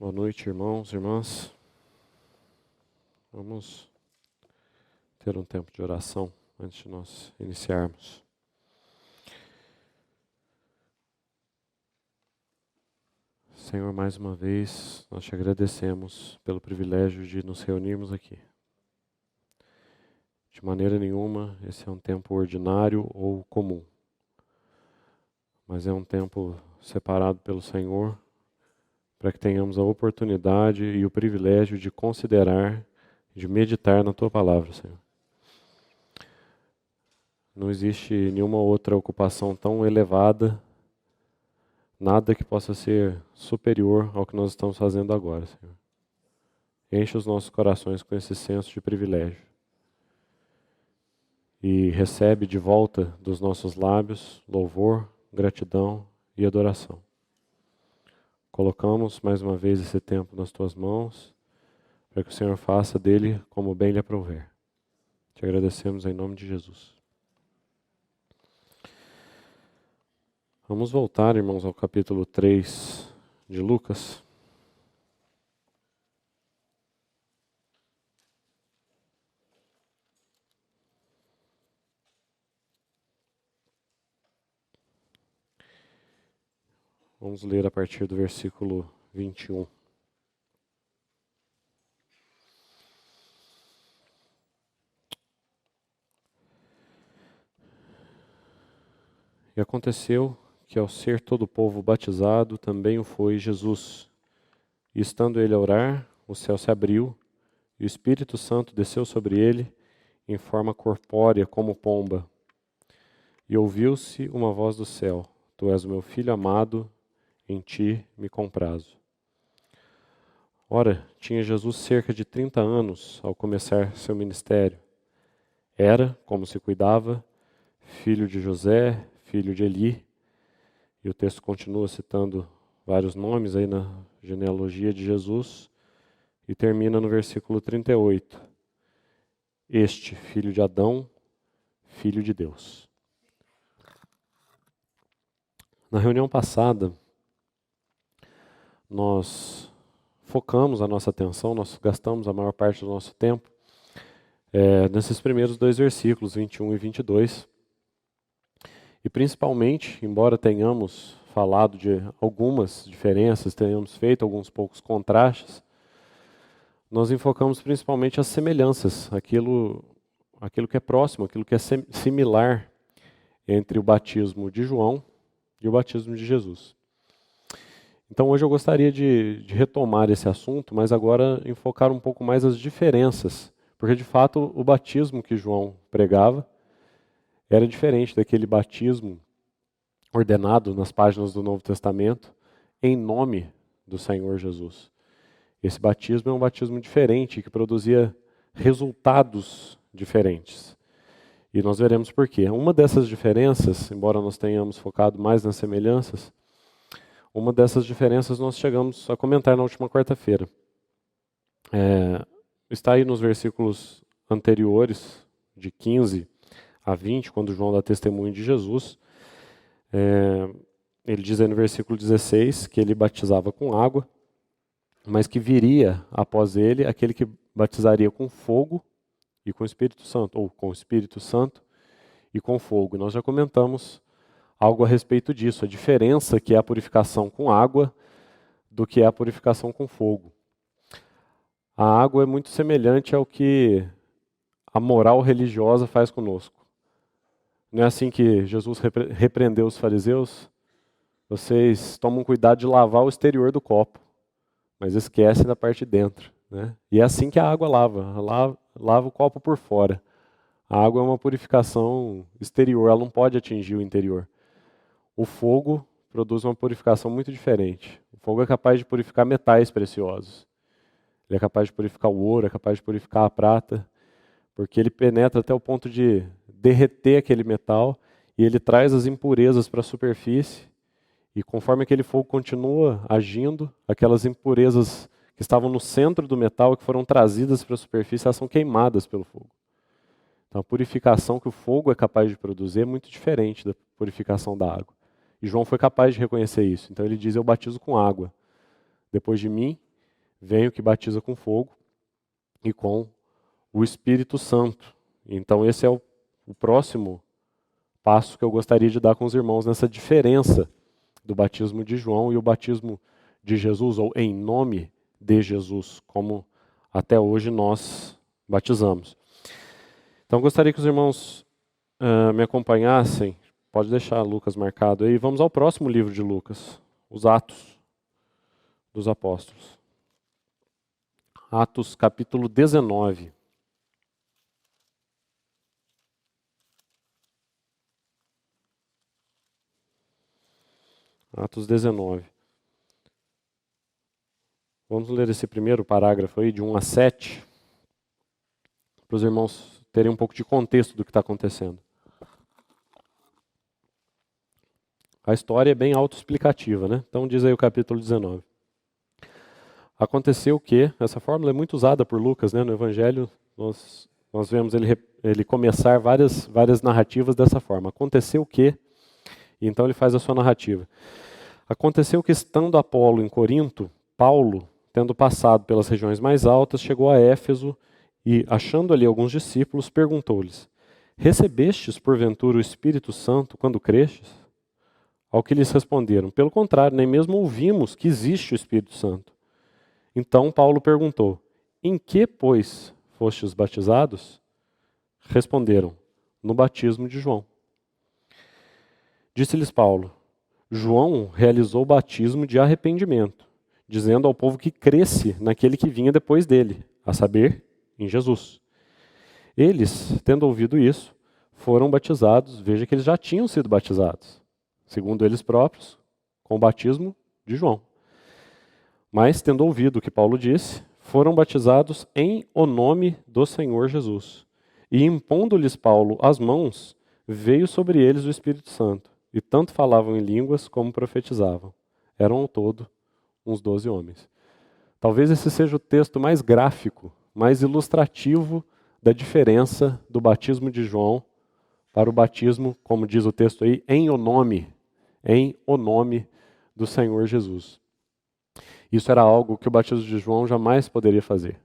Boa noite, irmãos e irmãs. Vamos ter um tempo de oração antes de nós iniciarmos. Senhor, mais uma vez, nós te agradecemos pelo privilégio de nos reunirmos aqui. De maneira nenhuma, esse é um tempo ordinário ou comum, mas é um tempo separado pelo Senhor para que tenhamos a oportunidade e o privilégio de considerar, de meditar na Tua Palavra, Senhor. Não existe nenhuma outra ocupação tão elevada, nada que possa ser superior ao que nós estamos fazendo agora, Senhor. Enche os nossos corações com esse senso de privilégio. E recebe de volta dos nossos lábios louvor, gratidão e adoração. Colocamos mais uma vez esse tempo nas Tuas mãos, para que o Senhor faça dele como bem lhe aprouver. Te agradecemos em nome de Jesus. Vamos voltar, irmãos, ao capítulo 3 de Lucas. Vamos ler a partir do versículo 21. E aconteceu que ao ser todo o povo batizado, também o foi Jesus. E estando ele a orar, o céu se abriu, e o Espírito Santo desceu sobre ele, em forma corpórea como pomba. E ouviu-se uma voz do céu: Tu és o meu filho amado, em ti me comprazo. Ora, tinha Jesus cerca de 30 anos ao começar seu ministério. Era, como se cuidava, filho de José, filho de Eli. E o texto continua citando vários nomes aí na genealogia de Jesus. E termina no versículo 38. Este, filho de Adão, filho de Deus. Na reunião passada, nós focamos a nossa atenção, nós gastamos a maior parte do nosso tempo nesses primeiros dois versículos, 21 e 22. E principalmente, embora tenhamos falado de algumas diferenças, tenhamos feito alguns poucos contrastes, nós enfocamos principalmente as semelhanças, aquilo que é próximo, aquilo que é similar entre o batismo de João e o batismo de Jesus. Então hoje eu gostaria de retomar esse assunto, mas agora enfocar um pouco mais as diferenças, porque de fato o batismo que João pregava era diferente daquele batismo ordenado nas páginas do Novo Testamento em nome do Senhor Jesus. Esse batismo é um batismo diferente, que produzia resultados diferentes. E nós veremos por quê. Uma dessas diferenças, embora nós tenhamos focado mais nas semelhanças, uma dessas diferenças nós chegamos a comentar na última quarta-feira. Está aí nos versículos anteriores, de 15 a 20, quando João dá testemunho de Jesus. Ele diz aí no versículo 16 que ele batizava com água, mas que viria após ele aquele que batizaria com fogo e com o Espírito Santo, ou com o Espírito Santo e com fogo. Nós já comentamos algo a respeito disso, a diferença que é a purificação com água do que é a purificação com fogo. A água é muito semelhante ao que a moral religiosa faz conosco. Não é assim que Jesus repreendeu os fariseus? Vocês tomam cuidado de lavar o exterior do copo, mas esquecem da parte de dentro, né? E é assim que a água lava o copo por fora. A água é uma purificação exterior, ela não pode atingir o interior. O fogo produz uma purificação muito diferente. O fogo é capaz de purificar metais preciosos. Ele é capaz de purificar o ouro, é capaz de purificar a prata, porque ele penetra até o ponto de derreter aquele metal e ele traz as impurezas para a superfície. E conforme aquele fogo continua agindo, aquelas impurezas que estavam no centro do metal, que foram trazidas para a superfície, elas são queimadas pelo fogo. Então a purificação que o fogo é capaz de produzir é muito diferente da purificação da água. E João foi capaz de reconhecer isso. Então ele diz: eu batizo com água. Depois de mim vem o que batiza com fogo e com o Espírito Santo. Então esse é o próximo passo que eu gostaria de dar com os irmãos nessa diferença do batismo de João e o batismo de Jesus, ou em nome de Jesus, como até hoje nós batizamos. Então gostaria que os irmãos me acompanhassem. Pode deixar Lucas marcado aí. Vamos ao próximo livro de Lucas, os Atos dos Apóstolos. Atos capítulo 19. Atos 19. Vamos ler esse primeiro parágrafo aí, de 1 a 7, para os irmãos terem um pouco de contexto do que está acontecendo. A história é bem autoexplicativa, né? Então diz aí o capítulo 19. Aconteceu que, essa fórmula é muito usada por Lucas, né? No Evangelho nós vemos ele começar várias narrativas dessa forma. Aconteceu que, e então ele faz a sua narrativa. Aconteceu que, estando Apolo em Corinto, Paulo, tendo passado pelas regiões mais altas, chegou a Éfeso e, achando ali alguns discípulos, perguntou-lhes: recebestes porventura o Espírito Santo quando crestes? Ao que lhes responderam: pelo contrário, nem mesmo ouvimos que existe o Espírito Santo. Então Paulo perguntou: em que, pois, fostes batizados? Responderam: no batismo de João. Disse-lhes Paulo: João realizou o batismo de arrependimento, dizendo ao povo que cresce naquele que vinha depois dele, a saber, em Jesus. Eles, tendo ouvido isso, foram batizados. Veja que eles já tinham sido batizados, segundo eles próprios, com o batismo de João. Mas, tendo ouvido o que Paulo disse, foram batizados em o nome do Senhor Jesus. E, impondo-lhes Paulo as mãos, veio sobre eles o Espírito Santo, e tanto falavam em línguas como profetizavam. Eram ao todo uns 12 homens. Talvez esse seja o texto mais gráfico, mais ilustrativo da diferença do batismo de João para o batismo, como diz o texto aí, em o nome do Senhor Jesus. Isso era algo que o batismo de João jamais poderia fazer.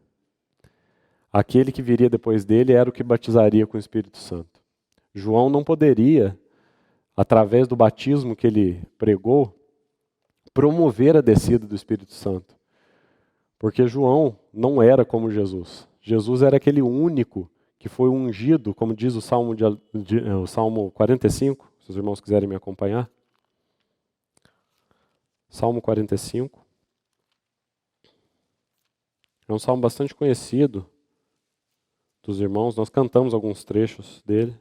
Aquele que viria depois dele era o que batizaria com o Espírito Santo. João não poderia, através do batismo que ele pregou, promover a descida do Espírito Santo. Porque João não era como Jesus. Jesus era aquele único que foi ungido, como diz o Salmo 45, se os irmãos quiserem me acompanhar. Salmo 45. É um salmo bastante conhecido dos irmãos, nós cantamos alguns trechos dele.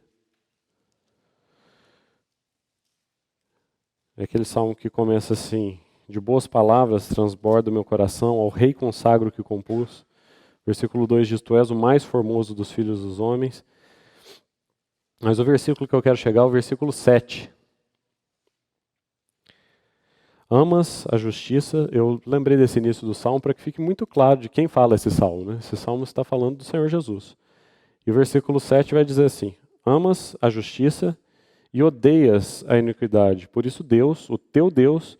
É aquele salmo que começa assim: de boas palavras transborda o meu coração, ao rei consagro que compus. Versículo 2 diz: tu és o mais formoso dos filhos dos homens. Mas o versículo que eu quero chegar é o versículo 7. Amas a justiça. Eu lembrei desse início do salmo para que fique muito claro de quem fala esse salmo, né? Esse salmo está falando do Senhor Jesus. E o versículo 7 vai dizer assim: amas a justiça e odeias a iniquidade. Por isso Deus, o teu Deus,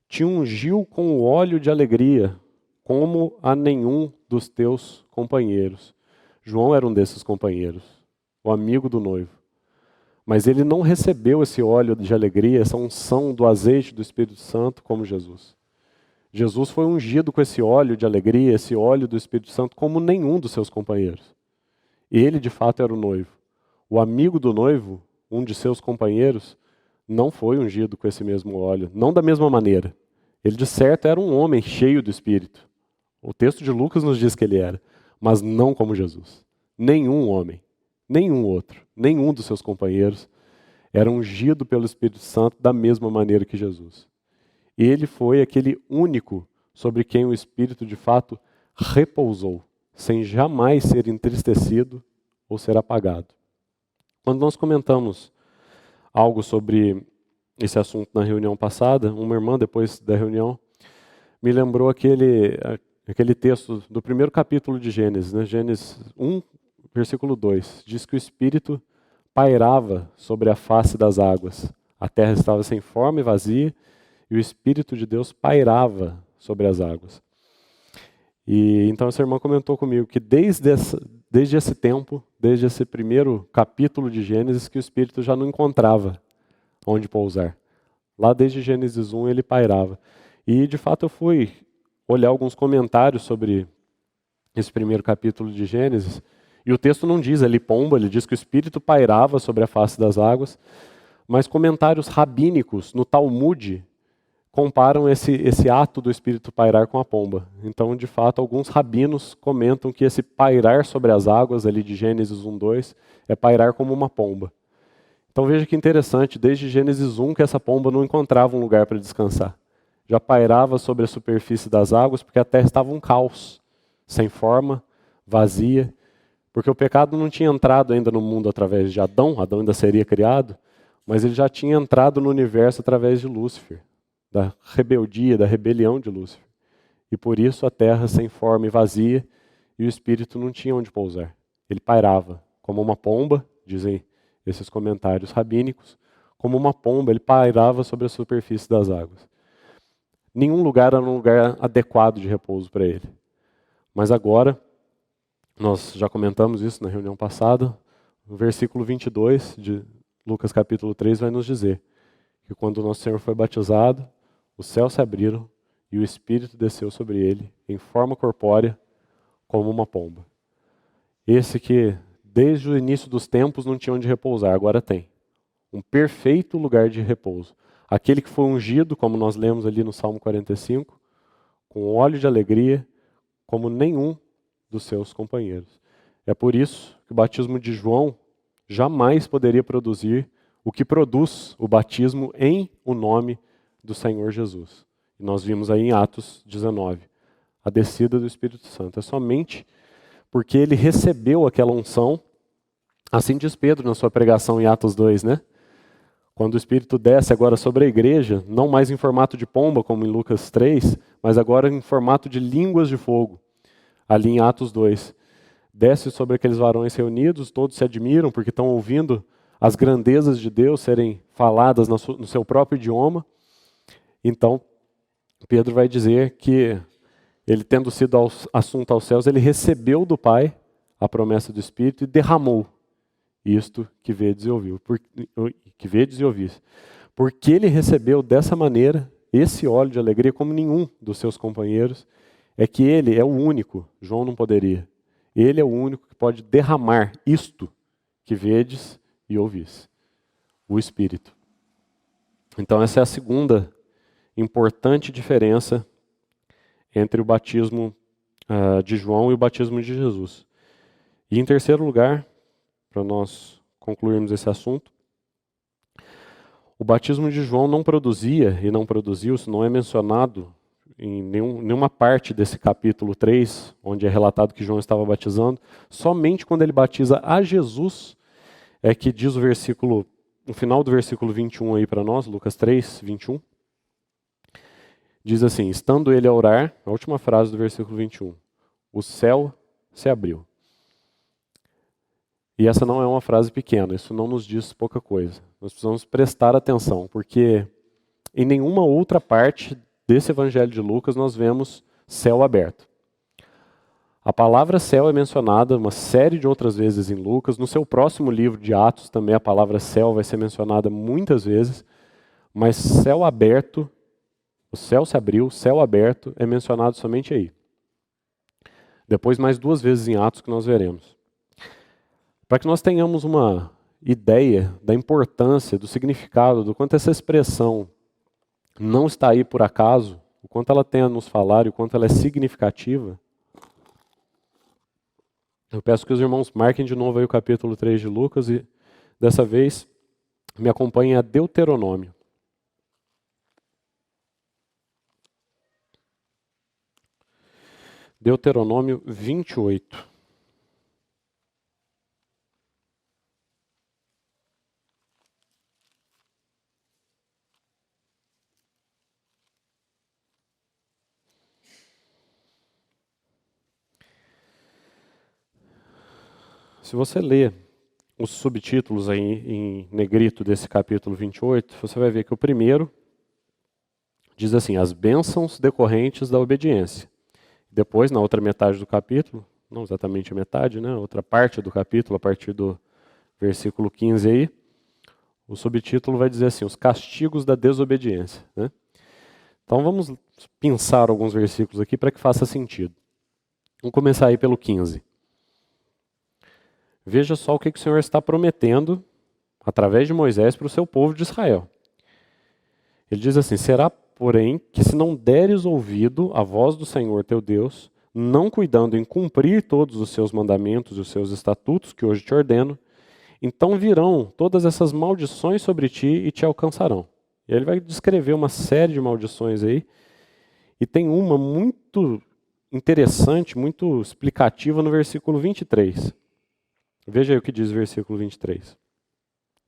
te ungiu com o óleo de alegria, como a nenhum dos teus companheiros. João era um desses companheiros, o amigo do noivo. Mas ele não recebeu esse óleo de alegria, essa unção do azeite do Espírito Santo como Jesus. Jesus foi ungido com esse óleo de alegria, esse óleo do Espírito Santo, como nenhum dos seus companheiros. Ele, de fato, era o noivo. O amigo do noivo, um de seus companheiros, não foi ungido com esse mesmo óleo, não da mesma maneira. Ele, de certo, era um homem cheio do Espírito. O texto de Lucas nos diz que ele era, mas não como Jesus. Nenhum homem, nenhum outro, nenhum dos seus companheiros era ungido pelo Espírito Santo da mesma maneira que Jesus. Ele foi aquele único sobre quem o Espírito, de fato, repousou, sem jamais ser entristecido ou ser apagado. Quando nós comentamos algo sobre esse assunto na reunião passada, uma irmã, depois da reunião, me lembrou aquele texto do primeiro capítulo de Gênesis, né? Gênesis 1, versículo 2. Diz que o Espírito pairava sobre a face das águas. A terra estava sem forma e vazia, e o Espírito de Deus pairava sobre as águas. E então essa irmã comentou comigo que desde esse tempo, desde esse primeiro capítulo de Gênesis, que o Espírito já não encontrava onde pousar. Lá desde Gênesis 1 ele pairava. E de fato eu fui olhar alguns comentários sobre esse primeiro capítulo de Gênesis, e o texto não diz ali pomba, ele diz que o Espírito pairava sobre a face das águas, mas comentários rabínicos no Talmud comparam esse ato do Espírito pairar com a pomba. Então, de fato, alguns rabinos comentam que esse pairar sobre as águas ali de Gênesis 1:2 é pairar como uma pomba. Então veja que interessante, desde Gênesis 1 que essa pomba não encontrava um lugar para descansar. Já pairava sobre a superfície das águas porque a terra estava um caos, sem forma, vazia, porque o pecado não tinha entrado ainda no mundo através de Adão, Adão ainda seria criado, mas ele já tinha entrado no universo através de Lúcifer, da rebeldia, da rebelião de Lúcifer. E por isso a terra sem forma e vazia, e o Espírito não tinha onde pousar. Ele pairava como uma pomba, dizem esses comentários rabínicos, como uma pomba, ele pairava sobre a superfície das águas. Nenhum lugar era um lugar adequado de repouso para ele. Mas agora, nós já comentamos isso na reunião passada, no versículo 22 de Lucas capítulo 3 vai nos dizer que quando o nosso Senhor foi batizado, os céus se abriram e o Espírito desceu sobre ele em forma corpórea como uma pomba. Esse que desde o início dos tempos não tinha onde repousar, agora tem. Um perfeito lugar de repouso. Aquele que foi ungido, como nós lemos ali no Salmo 45, com óleo de alegria, como nenhum dos seus companheiros. É por isso que o batismo de João jamais poderia produzir o que produz o batismo em o nome do Senhor Jesus. E nós vimos aí em Atos 19, a descida do Espírito Santo. É somente porque ele recebeu aquela unção, assim diz Pedro na sua pregação em Atos 2, né? Quando o Espírito desce agora sobre a igreja, não mais em formato de pomba, como em Lucas 3, mas agora em formato de línguas de fogo, ali em Atos 2. Desce sobre aqueles varões reunidos, todos se admiram porque estão ouvindo as grandezas de Deus serem faladas no seu próprio idioma. Então, Pedro vai dizer que ele, tendo sido assunto aos céus, ele recebeu do Pai a promessa do Espírito e derramou isto que vedes e ouviu, porque ele recebeu dessa maneira esse óleo de alegria como nenhum dos seus companheiros, é que ele é o único, João não poderia, ele é o único que pode derramar isto que vedes e ouvis, o Espírito. Então essa é a segunda importante diferença entre o batismo de João e o batismo de Jesus. E em terceiro lugar, para nós concluirmos esse assunto, o batismo de João não produzia e não produziu, isso não é mencionado em nenhuma parte desse capítulo 3, onde é relatado que João estava batizando, somente quando ele batiza a Jesus, é que diz o versículo, no final do versículo 21 aí para nós, Lucas 3, 21, diz assim, estando ele a orar, a última frase do versículo 21, o céu se abriu. E essa não é uma frase pequena, isso não nos diz pouca coisa. Nós precisamos prestar atenção, porque em nenhuma outra parte desse Evangelho de Lucas nós vemos céu aberto. A palavra céu é mencionada uma série de outras vezes em Lucas. No seu próximo livro de Atos também a palavra céu vai ser mencionada muitas vezes, mas céu aberto, o céu se abriu, céu aberto é mencionado somente aí. Depois mais 2 vezes em Atos que nós veremos. Para que nós tenhamos uma ideia da importância, do significado, do quanto essa expressão não está aí por acaso, o quanto ela tem a nos falar e o quanto ela é significativa, eu peço que os irmãos marquem de novo aí o capítulo 3 de Lucas e dessa vez me acompanhem a Deuteronômio. Deuteronômio 28. Se você ler os subtítulos aí em negrito desse capítulo 28, você vai ver que o primeiro diz assim, as bênçãos decorrentes da obediência. depois, na outra metade do capítulo, não exatamente a metade, né? Outra parte do capítulo, a partir do versículo 15 aí, o subtítulo vai dizer assim, os castigos da desobediência, né? Então vamos pensar alguns versículos aqui para que faça sentido. Vamos começar aí pelo 15. Veja só o que o Senhor está prometendo, através de Moisés, para o seu povo de Israel. Ele diz assim, será, porém, que se não deres ouvido à voz do Senhor teu Deus, não cuidando em cumprir todos os seus mandamentos e os seus estatutos que hoje te ordeno, então virão todas essas maldições sobre ti e te alcançarão. E ele vai descrever uma série de maldições aí, e tem uma muito interessante, muito explicativa no versículo 23. Veja aí o que diz o versículo 23.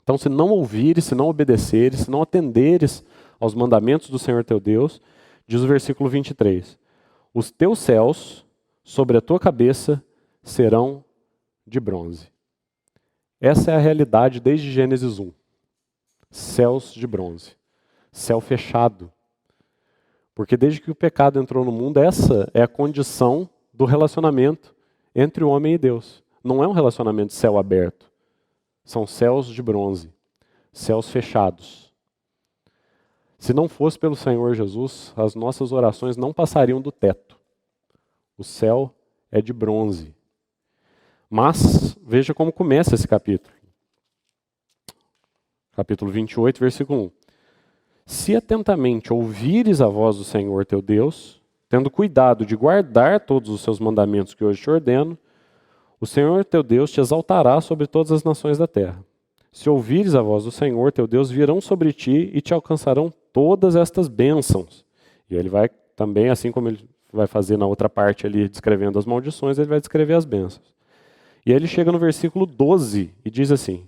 Então, se não ouvires, se não obedeceres, se não atenderes aos mandamentos do Senhor teu Deus, diz o versículo 23, os teus céus sobre a tua cabeça serão de bronze. Essa é a realidade desde Gênesis 1. Céus de bronze. Céu fechado. Porque desde que o pecado entrou no mundo, essa é a condição do relacionamento entre o homem e Deus. Não é um relacionamento de céu aberto. São céus de bronze. Céus fechados. Se não fosse pelo Senhor Jesus, as nossas orações não passariam do teto. O céu é de bronze. Mas, veja como começa esse capítulo. Capítulo 28, versículo 1. Se atentamente ouvires a voz do Senhor teu Deus, tendo cuidado de guardar todos os seus mandamentos que hoje te ordeno, o Senhor teu Deus te exaltará sobre todas as nações da terra. Se ouvires a voz do Senhor teu Deus, virão sobre ti e te alcançarão todas estas bênçãos. E ele vai também, assim como ele vai fazer na outra parte ali, descrevendo as maldições, ele vai descrever as bênçãos. E aí ele chega no versículo 12 e diz assim,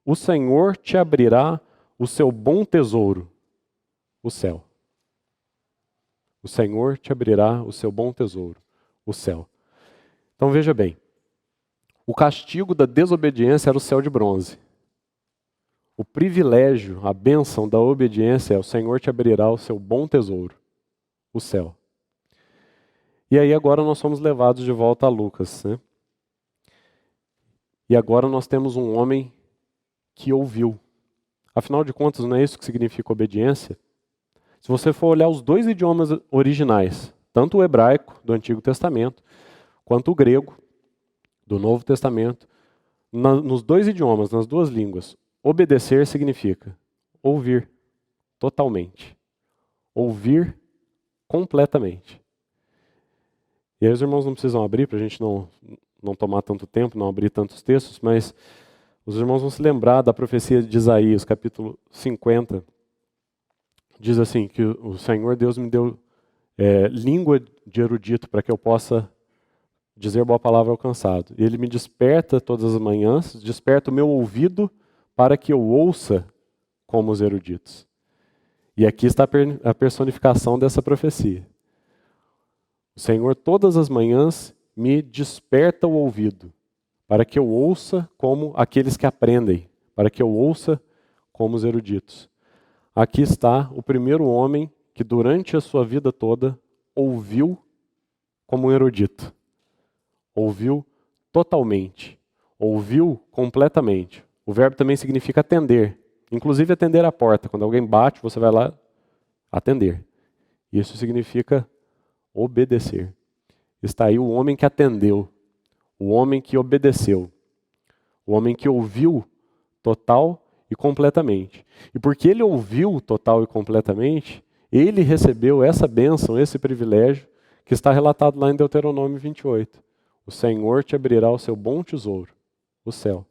o Senhor te abrirá o seu bom tesouro, o céu. O Senhor te abrirá o seu bom tesouro, o céu. Então veja bem, o castigo da desobediência era o céu de bronze. O privilégio, a bênção da obediência é o Senhor te abrirá o seu bom tesouro, o céu. E aí agora nós somos levados de volta a Lucas, né? E agora nós temos um homem que ouviu. Afinal de contas, não é isso que significa obediência? Se você for olhar os dois idiomas originais, tanto o hebraico do Antigo Testamento, quanto o grego do Novo Testamento, nos dois idiomas, nas duas línguas, obedecer significa ouvir totalmente. Ouvir completamente. E aí os irmãos não precisam abrir para a gente não tomar tanto tempo, não abrir tantos textos, mas os irmãos vão se lembrar da profecia de Isaías, capítulo 50. Diz assim, que o Senhor Deus me deu língua de erudito para que eu possa dizer boa palavra ao cansado. E ele me desperta todas as manhãs, desperta o meu ouvido para que eu ouça como os eruditos. E aqui está a personificação dessa profecia. O Senhor todas as manhãs me desperta o ouvido para que eu ouça como aqueles que aprendem, para que eu ouça como os eruditos. Aqui está o primeiro homem que durante a sua vida toda ouviu como um erudito. Ouviu totalmente. Ouviu completamente. O verbo também significa atender. Inclusive atender a porta. Quando alguém bate, você vai lá atender. Isso significa obedecer. Está aí o homem que atendeu. O homem que obedeceu. O homem que ouviu total e completamente. E porque ele ouviu total e completamente, ele recebeu essa bênção, esse privilégio, que está relatado lá em Deuteronômio 28. O Senhor te abrirá o seu bom tesouro, o céu.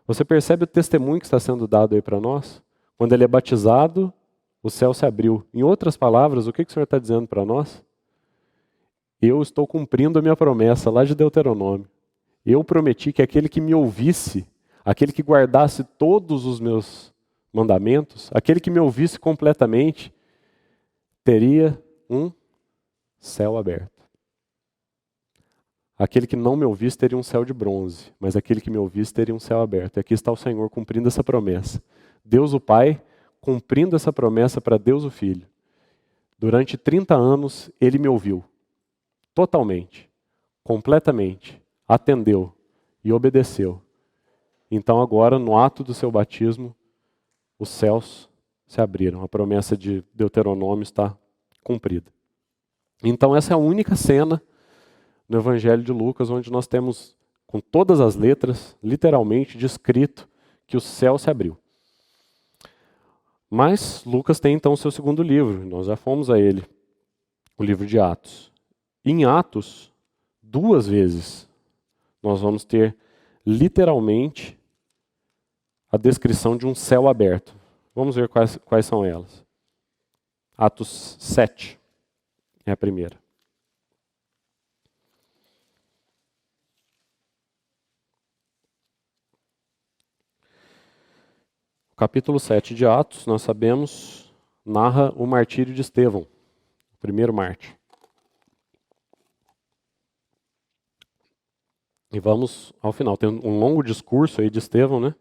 Você percebe o testemunho que está sendo dado aí para nós? Quando ele é batizado, o céu se abriu. Em outras palavras, o que o Senhor está dizendo para nós? Eu estou cumprindo a minha promessa lá de Deuteronômio. Eu prometi que aquele que me ouvisse, aquele que guardasse todos os meus mandamentos, aquele que me ouvisse completamente, teria um céu aberto. Aquele que não me ouvisse teria um céu de bronze, mas aquele que me ouvisse teria um céu aberto. E aqui está o Senhor cumprindo essa promessa. Deus o Pai cumprindo essa promessa para Deus o Filho. Durante 30 anos ele me ouviu. totalmente, completamente, atendeu e obedeceu. Então agora, no ato do seu batismo, os céus se abriram. A promessa de Deuteronômio está cumprida. Então essa é a única cena no Evangelho de Lucas onde nós temos, com todas as letras, literalmente descrito que o céu se abriu. Mas Lucas tem então o seu segundo livro, nós já fomos a ele, o livro de Atos. Em Atos, 2 vezes, nós vamos ter literalmente a descrição de um céu aberto. Vamos ver quais são elas. Atos 7 é a primeira. O capítulo 7 de Atos, nós sabemos, narra o martírio de Estevão, o primeiro mártir. E vamos ao final. Tem um longo discurso aí de Estevão, né?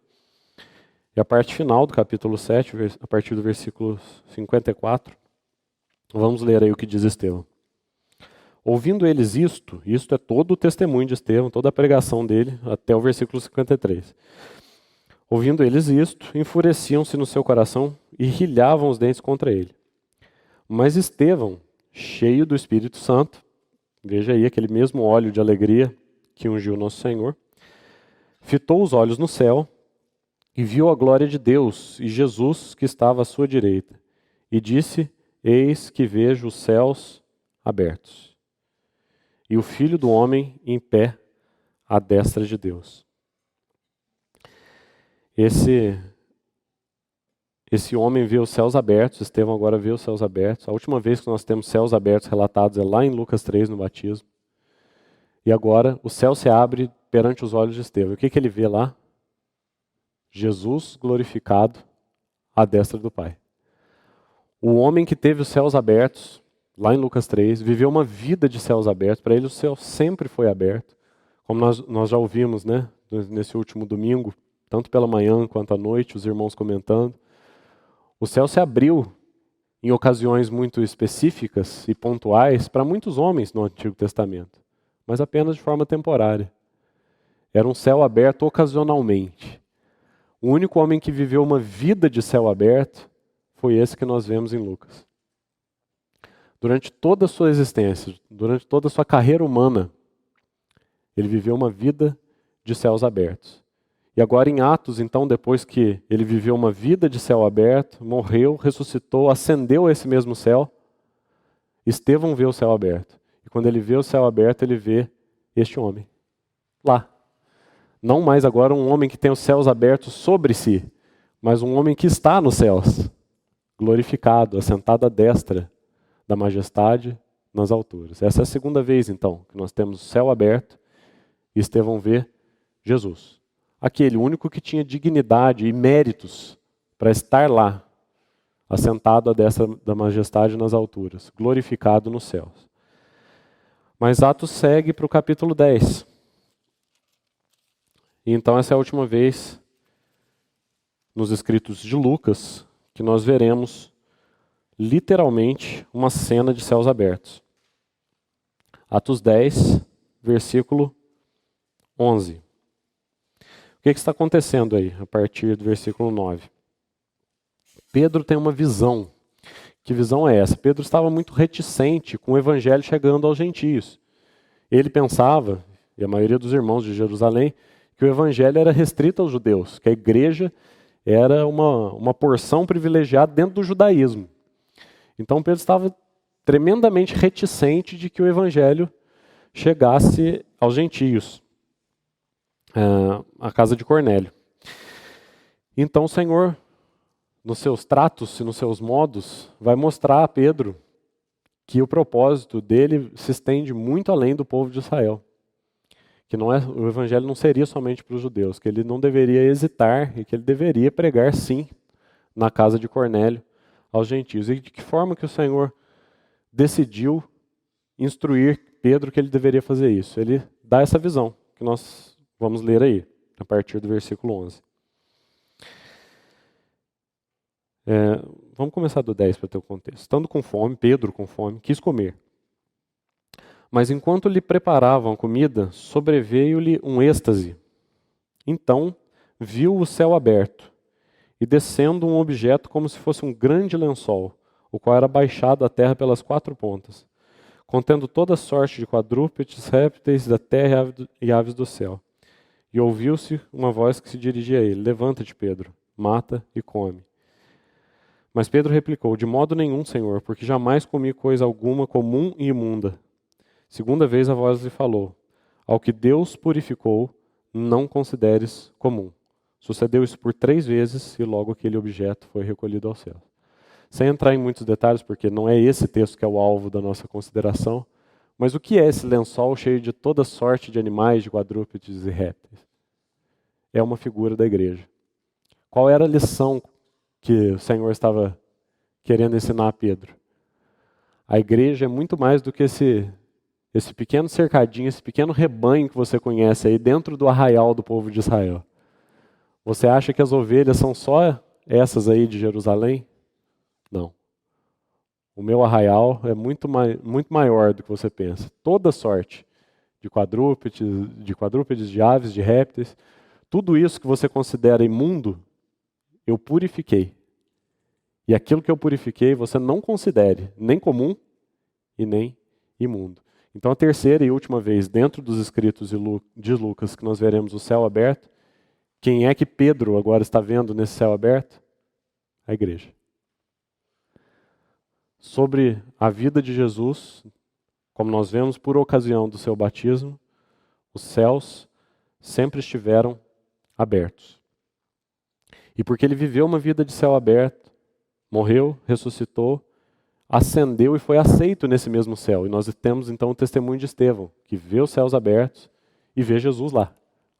E a parte final do capítulo 7, a partir do versículo 54, vamos ler aí o que diz Estevão. Ouvindo eles isto é todo o testemunho de Estevão, toda a pregação dele, até o versículo 53. Ouvindo eles isto, enfureciam-se no seu coração e rilhavam os dentes contra ele. Mas Estevão, cheio do Espírito Santo, veja aí aquele mesmo óleo de alegria que ungiu nosso Senhor, fitou os olhos no céu e viu a glória de Deus e Jesus que estava à sua direita. E disse, eis que vejo os céus abertos e o Filho do Homem em pé à destra de Deus. Esse homem vê os céus abertos, Estevão agora vê os céus abertos. A última vez que nós temos céus abertos relatados é lá em Lucas 3, no batismo. E agora o céu se abre perante os olhos de Estevão. O que ele vê lá? Jesus glorificado à destra do Pai. O homem que teve os céus abertos, lá em Lucas 3, viveu uma vida de céus abertos. Para ele o céu sempre foi aberto. Como nós já ouvimos, né, nesse último domingo, tanto pela manhã quanto à noite, os irmãos comentando. O céu se abriu em ocasiões muito específicas e pontuais para muitos homens no Antigo Testamento, mas apenas de forma temporária. Era um céu aberto ocasionalmente. O único homem que viveu uma vida de céu aberto foi esse que nós vemos em Lucas. Durante toda a sua existência, durante toda a sua carreira humana, ele viveu uma vida de céus abertos. E agora em Atos, então, depois que ele viveu uma vida de céu aberto, morreu, ressuscitou, ascendeu a esse mesmo céu, Estevão vê o céu aberto. E quando ele vê o céu aberto, ele vê este homem, lá. Não mais agora um homem que tem os céus abertos sobre si, mas um homem que está nos céus, glorificado, assentado à destra da majestade nas alturas. Essa é a segunda vez, então, que nós temos o céu aberto e Estevão vê Jesus. Aquele único que tinha dignidade e méritos para estar lá, assentado à destra da majestade nas alturas, glorificado nos céus. Mas Atos segue para o capítulo 10. E então essa é a última vez nos escritos de Lucas que nós veremos literalmente uma cena de céus abertos. Atos 10, versículo 11. O que está acontecendo aí, a partir do versículo 9? Pedro tem uma visão. Que visão é essa? Pedro estava muito reticente com o evangelho chegando aos gentios. Ele pensava, e a maioria dos irmãos de Jerusalém, que o evangelho era restrito aos judeus, que a igreja era uma porção privilegiada dentro do judaísmo. Então Pedro estava tremendamente reticente de que o evangelho chegasse aos gentios, à casa de Cornélio. Então o Senhor, nos seus tratos e nos seus modos, vai mostrar a Pedro que o propósito dele se estende muito além do povo de Israel. Que o evangelho não seria somente para os judeus, que ele não deveria hesitar e que ele deveria pregar sim na casa de Cornélio aos gentios. E de que forma que o Senhor decidiu instruir Pedro que ele deveria fazer isso? Ele dá essa visão que nós vamos ler aí, a partir do versículo 11. Vamos começar do 10 para ter o contexto. Estando com fome, Pedro com fome, quis comer. Mas enquanto lhe preparavam a comida, sobreveio-lhe um êxtase. Então viu o céu aberto, e descendo um objeto como se fosse um grande lençol, o qual era baixado à terra pelas 4 pontas, contendo toda sorte de quadrúpedes, répteis da terra e aves do céu. E ouviu-se uma voz que se dirigia a ele: Levanta-te, Pedro, mata e come. Mas Pedro replicou: De modo nenhum, Senhor, porque jamais comi coisa alguma comum e imunda. Segunda vez a voz lhe falou: Ao que Deus purificou, não consideres comum. Sucedeu isso por 3 vezes e logo aquele objeto foi recolhido ao céu. Sem entrar em muitos detalhes, porque não é esse texto que é o alvo da nossa consideração, mas o que é esse lençol cheio de toda sorte de animais, de quadrúpedes e répteis? É uma figura da igreja. Qual era a lição que o Senhor estava querendo ensinar a Pedro? A igreja é muito mais do que esse pequeno cercadinho, esse pequeno rebanho que você conhece aí dentro do arraial do povo de Israel. Você acha que as ovelhas são só essas aí de Jerusalém? Não. O meu arraial é muito maior do que você pensa. Toda sorte de quadrúpedes, de aves, de répteis, tudo isso que você considera imundo, eu purifiquei. E aquilo que eu purifiquei, você não considere nem comum e nem imundo. Então, a terceira e última vez, dentro dos escritos de Lucas, que nós veremos o céu aberto, quem é que Pedro agora está vendo nesse céu aberto? A igreja. Sobre a vida de Jesus, como nós vemos por ocasião do seu batismo, os céus sempre estiveram abertos. E porque ele viveu uma vida de céu aberto, morreu, ressuscitou, ascendeu e foi aceito nesse mesmo céu. E nós temos então o testemunho de Estevão, que vê os céus abertos e vê Jesus lá,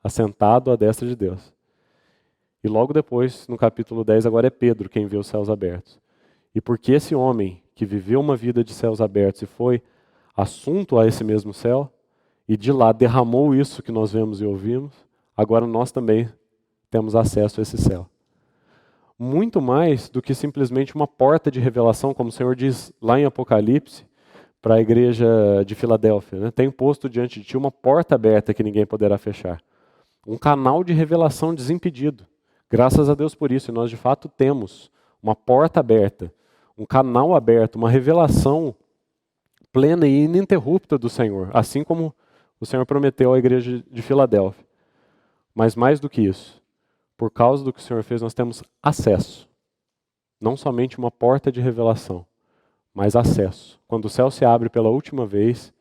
assentado à destra de Deus. E logo depois, no capítulo 10, agora é Pedro quem vê os céus abertos. E porque esse homem que viveu uma vida de céus abertos e foi assunto a esse mesmo céu, e de lá derramou isso que nós vemos e ouvimos, agora nós também temos acesso a esse céu. Muito mais do que simplesmente uma porta de revelação, como o Senhor diz lá em Apocalipse, para a igreja de Filadélfia. Né? Tem posto diante de ti uma porta aberta que ninguém poderá fechar. Um canal de revelação desimpedido. Graças a Deus por isso, e nós de fato temos uma porta aberta, um canal aberto, uma revelação plena e ininterrupta do Senhor, assim como o Senhor prometeu à igreja de Filadélfia. Mas mais do que isso, por causa do que o Senhor fez, nós temos acesso. Não somente uma porta de revelação, mas acesso. Quando o céu se abre pela última vez,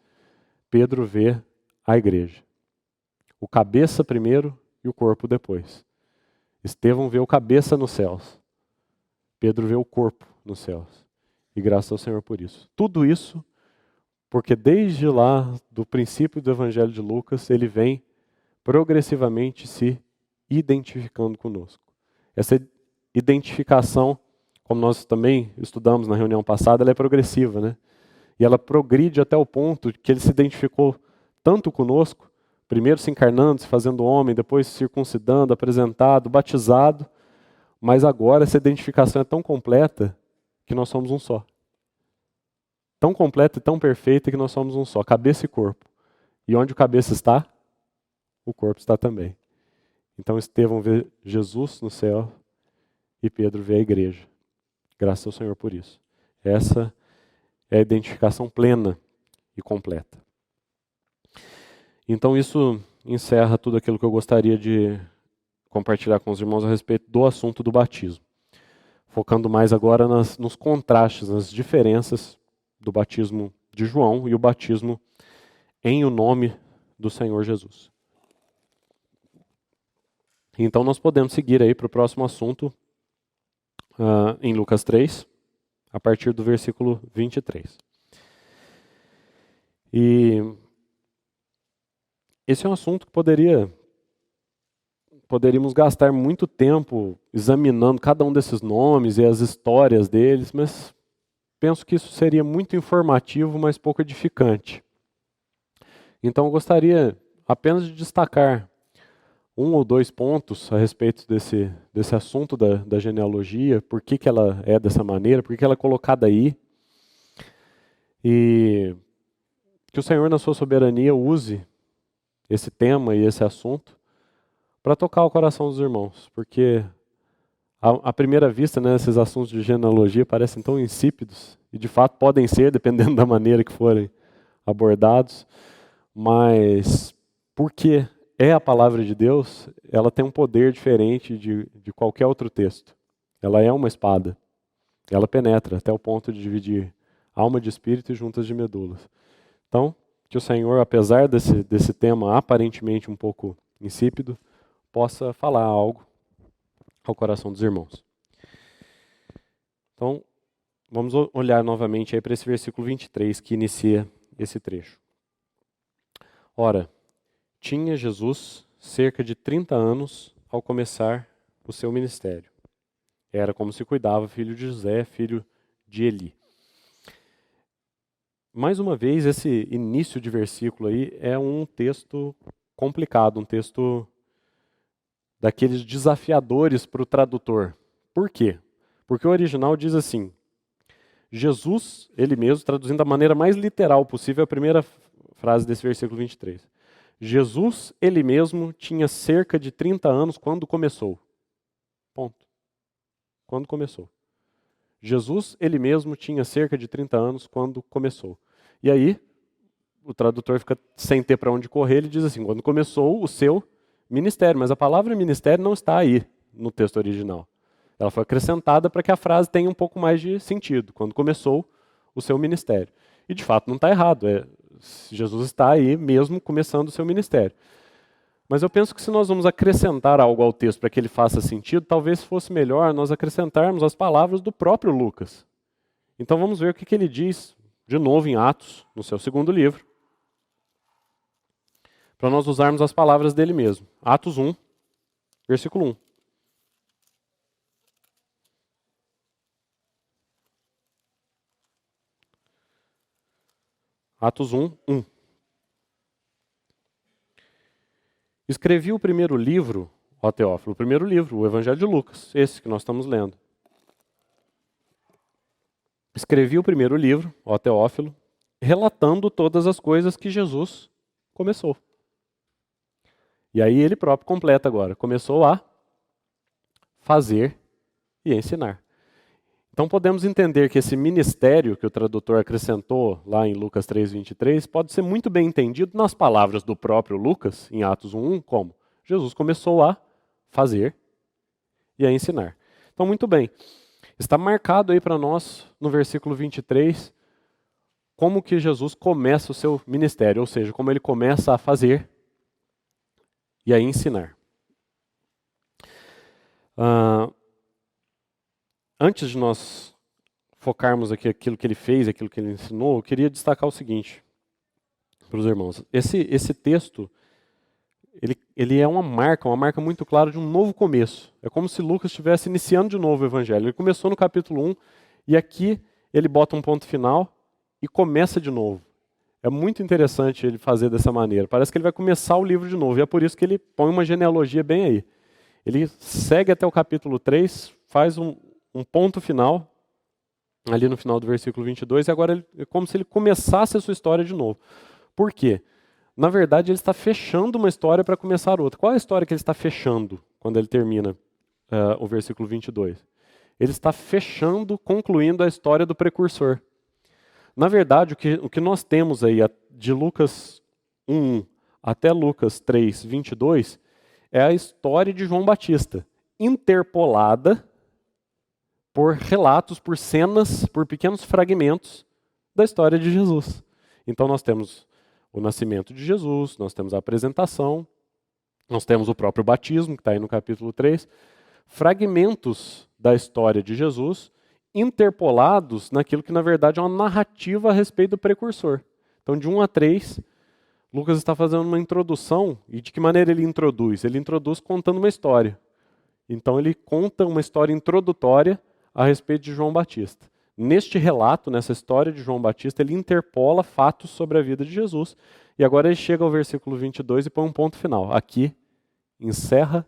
Pedro vê a igreja. O cabeça primeiro e o corpo depois. Estevão vê o cabeça nos céus. Pedro vê o corpo nos céus. E graças ao Senhor por isso. Tudo isso porque desde lá, do princípio do Evangelho de Lucas, ele vem progressivamente se identificando conosco. Essa identificação, como nós também estudamos na reunião passada, ela é progressiva, né? E ela progride até o ponto que ele se identificou tanto conosco, primeiro se encarnando, se fazendo homem, depois se circuncidando, apresentado, batizado, mas agora essa identificação é tão completa que nós somos um só. Tão completa e tão perfeita que nós somos um só, cabeça e corpo. E onde o cabeça está, o corpo está também. Então Estevão vê Jesus no céu e Pedro vê a igreja. Graças ao Senhor por isso. Essa é a identificação plena e completa. Então isso encerra tudo aquilo que eu gostaria de compartilhar com os irmãos a respeito do assunto do batismo. Focando mais agora nos contrastes, nas diferenças do batismo de João e o batismo em o nome do Senhor Jesus. Então nós podemos seguir aí para o próximo assunto em Lucas 3, a partir do versículo 23. E esse é um assunto que poderíamos gastar muito tempo examinando cada um desses nomes e as histórias deles, mas penso que isso seria muito informativo, mas pouco edificante. Então eu gostaria apenas de destacar 1 ou 2 pontos a respeito desse assunto da genealogia, por que ela é dessa maneira, por que ela é colocada aí. E que o Senhor, na sua soberania, use esse tema e esse assunto para tocar o coração dos irmãos, porque à primeira vista, né, esses assuntos de genealogia parecem tão insípidos, e de fato podem ser, dependendo da maneira que forem abordados, mas porque é a palavra de Deus, ela tem um poder diferente de qualquer outro texto. Ela é uma espada, ela penetra até o ponto de dividir alma de espírito e juntas de medulas. Então, que o Senhor, apesar desse tema aparentemente um pouco insípido, possa falar algo ao coração dos irmãos. Então, vamos olhar novamente aí para esse versículo 23 que inicia esse trecho. Ora, tinha Jesus cerca de 30 anos ao começar o seu ministério. Era como se cuidava, filho de José, filho de Eli. Mais uma vez, esse início de versículo aí é um texto complicado, um texto daqueles desafiadores para o tradutor. Por quê? Porque o original diz assim: Jesus, ele mesmo, traduzindo da maneira mais literal possível, a primeira frase desse versículo 23. Jesus, ele mesmo, tinha cerca de 30 anos quando começou. Ponto. Quando começou. Jesus, ele mesmo, tinha cerca de 30 anos quando começou. E aí, o tradutor fica sem ter para onde correr, ele diz assim, quando começou o seu ministério. Mas a palavra ministério não está aí no texto original. Ela foi acrescentada para que a frase tenha um pouco mais de sentido. Quando começou o seu ministério. E de fato não está errado. Jesus está aí mesmo começando o seu ministério. Mas eu penso que se nós vamos acrescentar algo ao texto para que ele faça sentido, talvez fosse melhor nós acrescentarmos as palavras do próprio Lucas. Então vamos ver o que ele diz, de novo em Atos, no seu segundo livro, para nós usarmos as palavras dele mesmo. Atos 1, versículo 1. Atos 1, 1. Escrevi o primeiro livro, ó Teófilo, o primeiro livro, o Evangelho de Lucas, esse que nós estamos lendo. Escrevi o primeiro livro, ó Teófilo, relatando todas as coisas que Jesus começou. E aí ele próprio completa agora, começou a fazer e ensinar. Então podemos entender que esse ministério que o tradutor acrescentou lá em Lucas 3:23 pode ser muito bem entendido nas palavras do próprio Lucas, em Atos 1:1, como Jesus começou a fazer e a ensinar. Então muito bem, está marcado aí para nós no versículo 23 como que Jesus começa o seu ministério, ou seja, como ele começa a fazer e a ensinar. Antes de nós focarmos aqui aquilo que ele fez, aquilo que ele ensinou, eu queria destacar o seguinte para os irmãos. Esse texto, ele é uma marca muito clara de um novo começo. É como se Lucas estivesse iniciando de novo o evangelho. Ele começou no capítulo 1 e aqui ele bota um ponto final e começa de novo. É muito interessante ele fazer dessa maneira. Parece que ele vai começar o livro de novo e é por isso que ele põe uma genealogia bem aí. Ele segue até o capítulo 3, faz um ponto final, ali no final do versículo 22, e agora é como se ele começasse a sua história de novo. Por quê? Na verdade, ele está fechando uma história para começar outra. Qual é a história que ele está fechando quando ele termina o versículo 22? Ele está fechando, concluindo a história do precursor. Na verdade, o que nós temos aí de Lucas 1 até Lucas 3:22 é a história de João Batista, interpolada por relatos, por cenas, por pequenos fragmentos da história de Jesus. Então nós temos o nascimento de Jesus, nós temos a apresentação, nós temos o próprio batismo, que está aí no capítulo 3, fragmentos da história de Jesus interpolados naquilo que na verdade é uma narrativa a respeito do precursor. Então de 1 a 3, Lucas está fazendo uma introdução, e de que maneira ele introduz? Ele introduz contando uma história. Então ele conta uma história introdutória a respeito de João Batista. Neste relato, nessa história de João Batista, ele interpola fatos sobre a vida de Jesus. E agora ele chega ao versículo 22 e põe um ponto final. Aqui encerra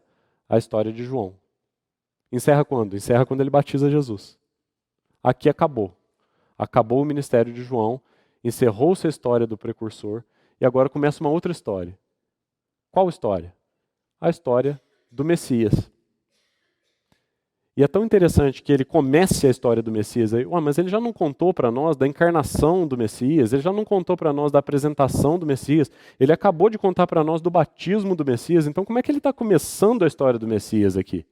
a história de João. Encerra quando? Encerra quando ele batiza Jesus. Aqui acabou. Acabou o ministério de João encerrou-se a história do precursor, e agora começa uma outra história. Qual história? A história do Messias. E é tão interessante que ele comece a história do Messias aí, mas ele já não contou para nós da encarnação do Messias, ele já não contou para nós da apresentação do Messias, ele acabou de contar para nós do batismo do Messias, então como é que ele está começando a história do Messias aqui?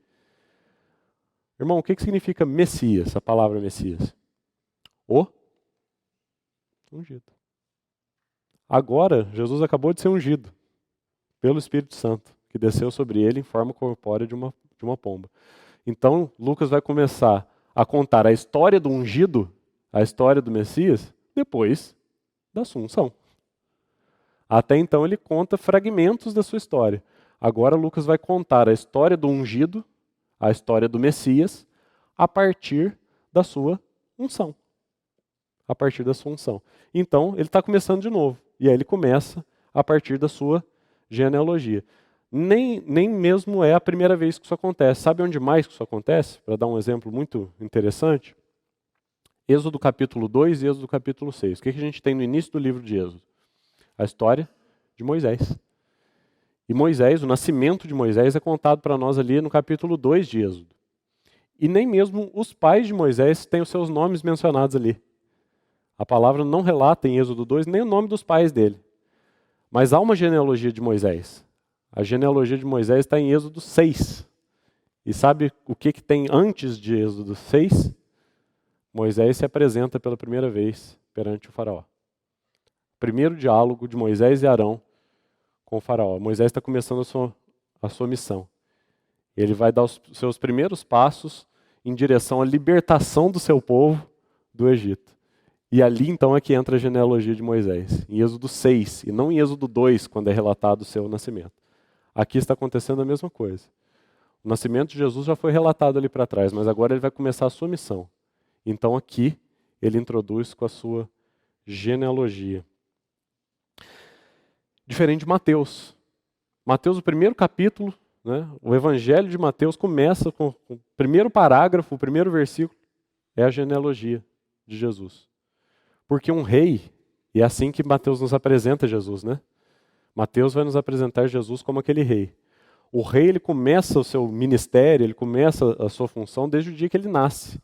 Irmão, o que significa Messias, a palavra Messias? O ungido. Agora, Jesus acabou de ser ungido pelo Espírito Santo, que desceu sobre ele em forma corpórea de uma pomba. Então, Lucas vai começar a contar a história do ungido, a história do Messias, depois da Assunção. Até então, ele conta fragmentos da sua história. Agora, Lucas vai contar a história do ungido, a história do Messias, a partir da sua unção. A partir da sua unção. Então, ele está começando de novo. E aí ele começa a partir da sua genealogia. Nem mesmo é a primeira vez que isso acontece. Sabe onde mais que isso acontece? Para dar um exemplo muito interessante. Êxodo capítulo 2 e Êxodo capítulo 6. O que a gente tem no início do livro de Êxodo? A história de Moisés. E Moisés, o nascimento de Moisés é contado para nós ali no capítulo 2 de Êxodo. E nem mesmo os pais de Moisés têm os seus nomes mencionados ali. A palavra não relata em Êxodo 2 nem o nome dos pais dele. Mas há uma genealogia de Moisés. A genealogia de Moisés está em Êxodo 6. E sabe o que tem antes de Êxodo 6? Moisés se apresenta pela primeira vez perante o faraó. Primeiro diálogo de Moisés e Arão com o faraó. Moisés está começando a sua missão. Ele vai dar os seus primeiros passos em direção à libertação do seu povo do Egito. E ali então é que entra a genealogia de Moisés, em Êxodo 6, e não em Êxodo 2, quando é relatado o seu nascimento. Aqui está acontecendo a mesma coisa. O nascimento de Jesus já foi relatado ali para trás, mas agora ele vai começar a sua missão. Então aqui ele introduz com a sua genealogia. Diferente de Mateus. Mateus, o primeiro capítulo, né, o Evangelho de Mateus começa com o primeiro parágrafo, o primeiro versículo, é a genealogia de Jesus. Porque um rei, e é assim que Mateus nos apresenta Jesus, né? Mateus vai nos apresentar Jesus como aquele rei. O rei, ele começa o seu ministério, ele começa a sua função desde o dia que ele nasce.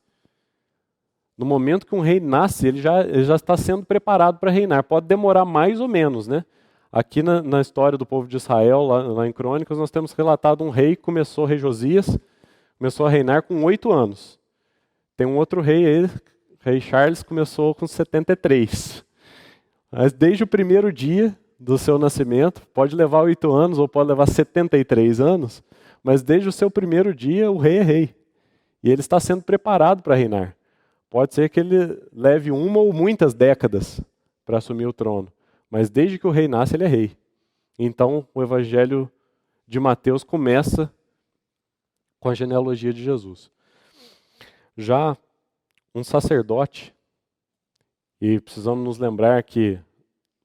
No momento que um rei nasce, ele já está sendo preparado para reinar. Pode demorar mais ou menos, né? Aqui na história do povo de Israel, lá em Crônicas, nós temos relatado um rei que começou, rei Josias, começou a reinar com 8 anos. Tem um outro rei aí, rei Charles, começou com 73. Mas desde o primeiro dia do seu nascimento, pode levar 8 anos ou pode levar 73 anos, mas desde o seu primeiro dia o rei é rei. E ele está sendo preparado para reinar. Pode ser que ele leve uma ou muitas décadas para assumir o trono, mas desde que o rei nasce ele é rei. Então o Evangelho de Mateus começa com a genealogia de Jesus. Já um sacerdote, e precisamos nos lembrar que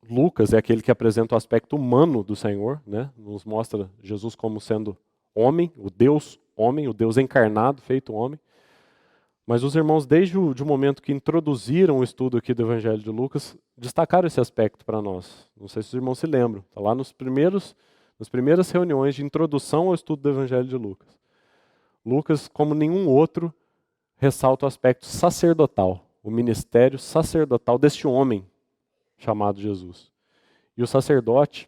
Lucas é aquele que apresenta o aspecto humano do Senhor, né? Nos mostra Jesus como sendo homem, o Deus encarnado, feito homem. Mas os irmãos, desde o momento que introduziram o estudo aqui do Evangelho de Lucas, destacaram esse aspecto para nós. Não sei se os irmãos se lembram, está lá nas primeiras reuniões de introdução ao estudo do Evangelho de Lucas. Lucas, como nenhum outro, ressalta o aspecto sacerdotal, o ministério sacerdotal deste homem chamado Jesus. E o sacerdote,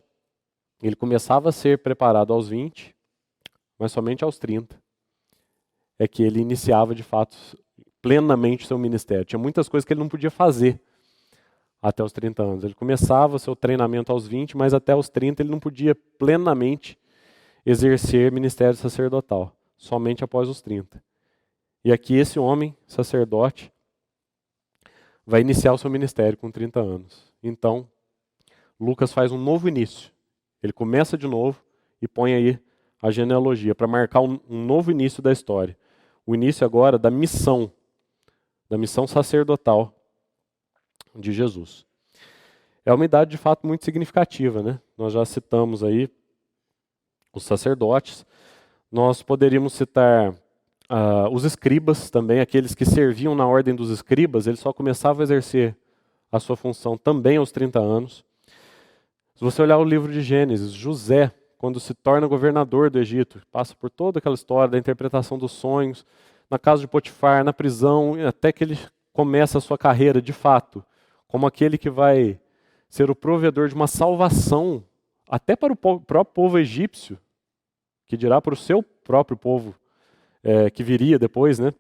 ele começava a ser preparado aos 20, mas somente aos 30 é que ele iniciava de fato plenamente o seu ministério. Tinha muitas coisas que ele não podia fazer até os 30 anos. Ele começava o seu treinamento aos 20, mas até os 30 ele não podia plenamente exercer ministério sacerdotal, somente após os 30. E aqui esse homem, sacerdote, vai iniciar o seu ministério com 30 anos. Então, Lucas faz um novo início. Ele começa de novo e põe aí a genealogia para marcar um novo início da história. O início agora da missão sacerdotal de Jesus. É uma idade de fato muito significativa, né? Nós já citamos aí os sacerdotes. Nós poderíamos citar os escribas também, aqueles que serviam na ordem dos escribas, eles só começavam a exercer a sua função também aos 30 anos. Se você olhar o livro de Gênesis, José, quando se torna governador do Egito, passa por toda aquela história da interpretação dos sonhos, na casa de Potifar, na prisão, até que ele começa a sua carreira de fato, como aquele que vai ser o provedor de uma salvação, até para o próprio povo egípcio, que dirá para o seu próprio povo, que viria depois, né,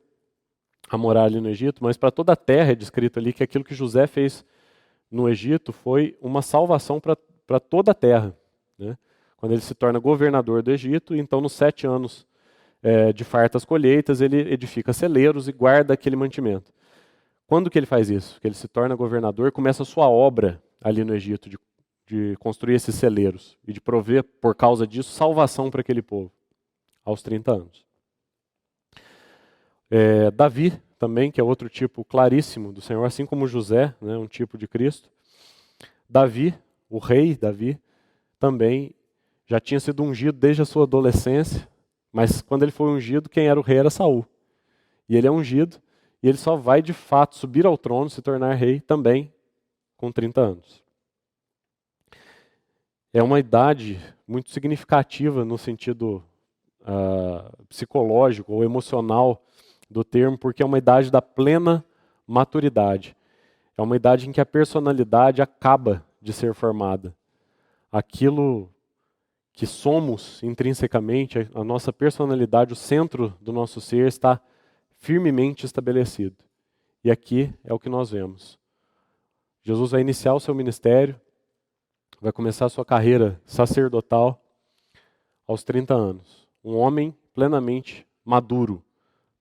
a morar ali no Egito, mas para toda a terra é descrito ali que aquilo que José fez no Egito foi uma salvação para toda a terra, né? Quando ele se torna governador do Egito, então nos 7 anos de fartas colheitas, ele edifica celeiros e guarda aquele mantimento. Quando que ele faz isso? Que ele se torna governador, começa a sua obra ali no Egito, de construir esses celeiros e de prover, por causa disso, salvação para aquele povo, aos 30 anos. Davi também, que é outro tipo claríssimo do Senhor, assim como José, né, um tipo de Cristo. Davi, o rei Davi, também já tinha sido ungido desde a sua adolescência, mas quando ele foi ungido, quem era o rei era Saul. E ele é ungido, e ele só vai de fato subir ao trono, se tornar rei também com 30 anos. É uma idade muito significativa no sentido psicológico ou emocional do termo, porque é uma idade da plena maturidade. É uma idade em que a personalidade acaba de ser formada. Aquilo que somos intrinsecamente, a nossa personalidade, o centro do nosso ser está firmemente estabelecido. E aqui é o que nós vemos. Jesus vai iniciar o seu ministério, vai começar a sua carreira sacerdotal aos 30 anos. Um homem plenamente maduro,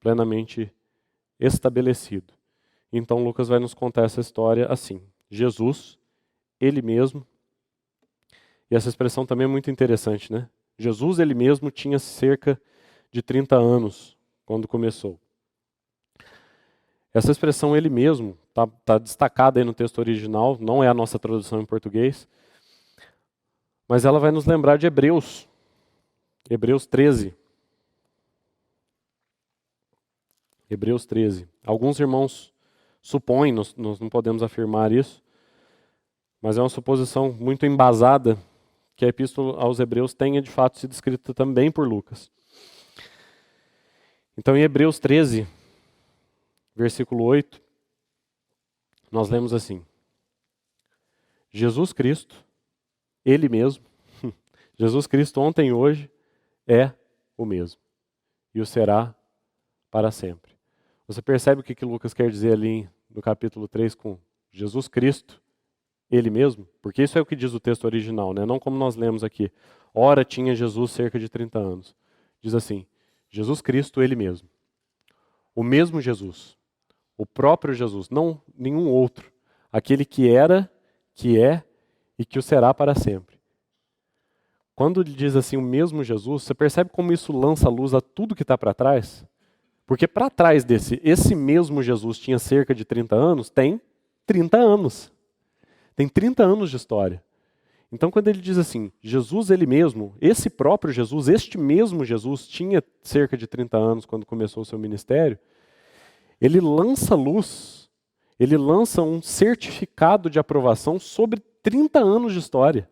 plenamente estabelecido. Então Lucas vai nos contar essa história assim. Jesus, ele mesmo, e essa expressão também é muito interessante, né? Jesus, ele mesmo, tinha cerca de 30 anos quando começou. Essa expressão ele mesmo está destacada aí no texto original, não é a nossa tradução em português, mas ela vai nos lembrar de Hebreus 13. Hebreus 13. Alguns irmãos supõem, nós não podemos afirmar isso, mas é uma suposição muito embasada que a Epístola aos Hebreus tenha de fato sido escrita também por Lucas. Então em Hebreus 13, versículo 8, nós lemos assim: Jesus Cristo, Ele mesmo, Jesus Cristo ontem e hoje é o mesmo e o será para sempre. Você percebe o que Lucas quer dizer ali no capítulo 3 com Jesus Cristo, Ele mesmo? Porque isso é o que diz o texto original, né? Não como nós lemos aqui. Ora tinha Jesus cerca de 30 anos. Diz assim, Jesus Cristo, Ele mesmo. O mesmo Jesus. O próprio Jesus, não nenhum outro. Aquele que era, que é e que o será para sempre. Quando ele diz assim, o mesmo Jesus, você percebe como isso lança luz a tudo que está para trás? Porque para trás esse mesmo Jesus tinha cerca de 30 anos, tem 30 anos. Tem 30 anos de história. Então quando ele diz assim, Jesus ele mesmo, esse próprio Jesus, este mesmo Jesus tinha cerca de 30 anos quando começou o seu ministério, ele lança luz, ele lança um certificado de aprovação sobre 30 anos de história.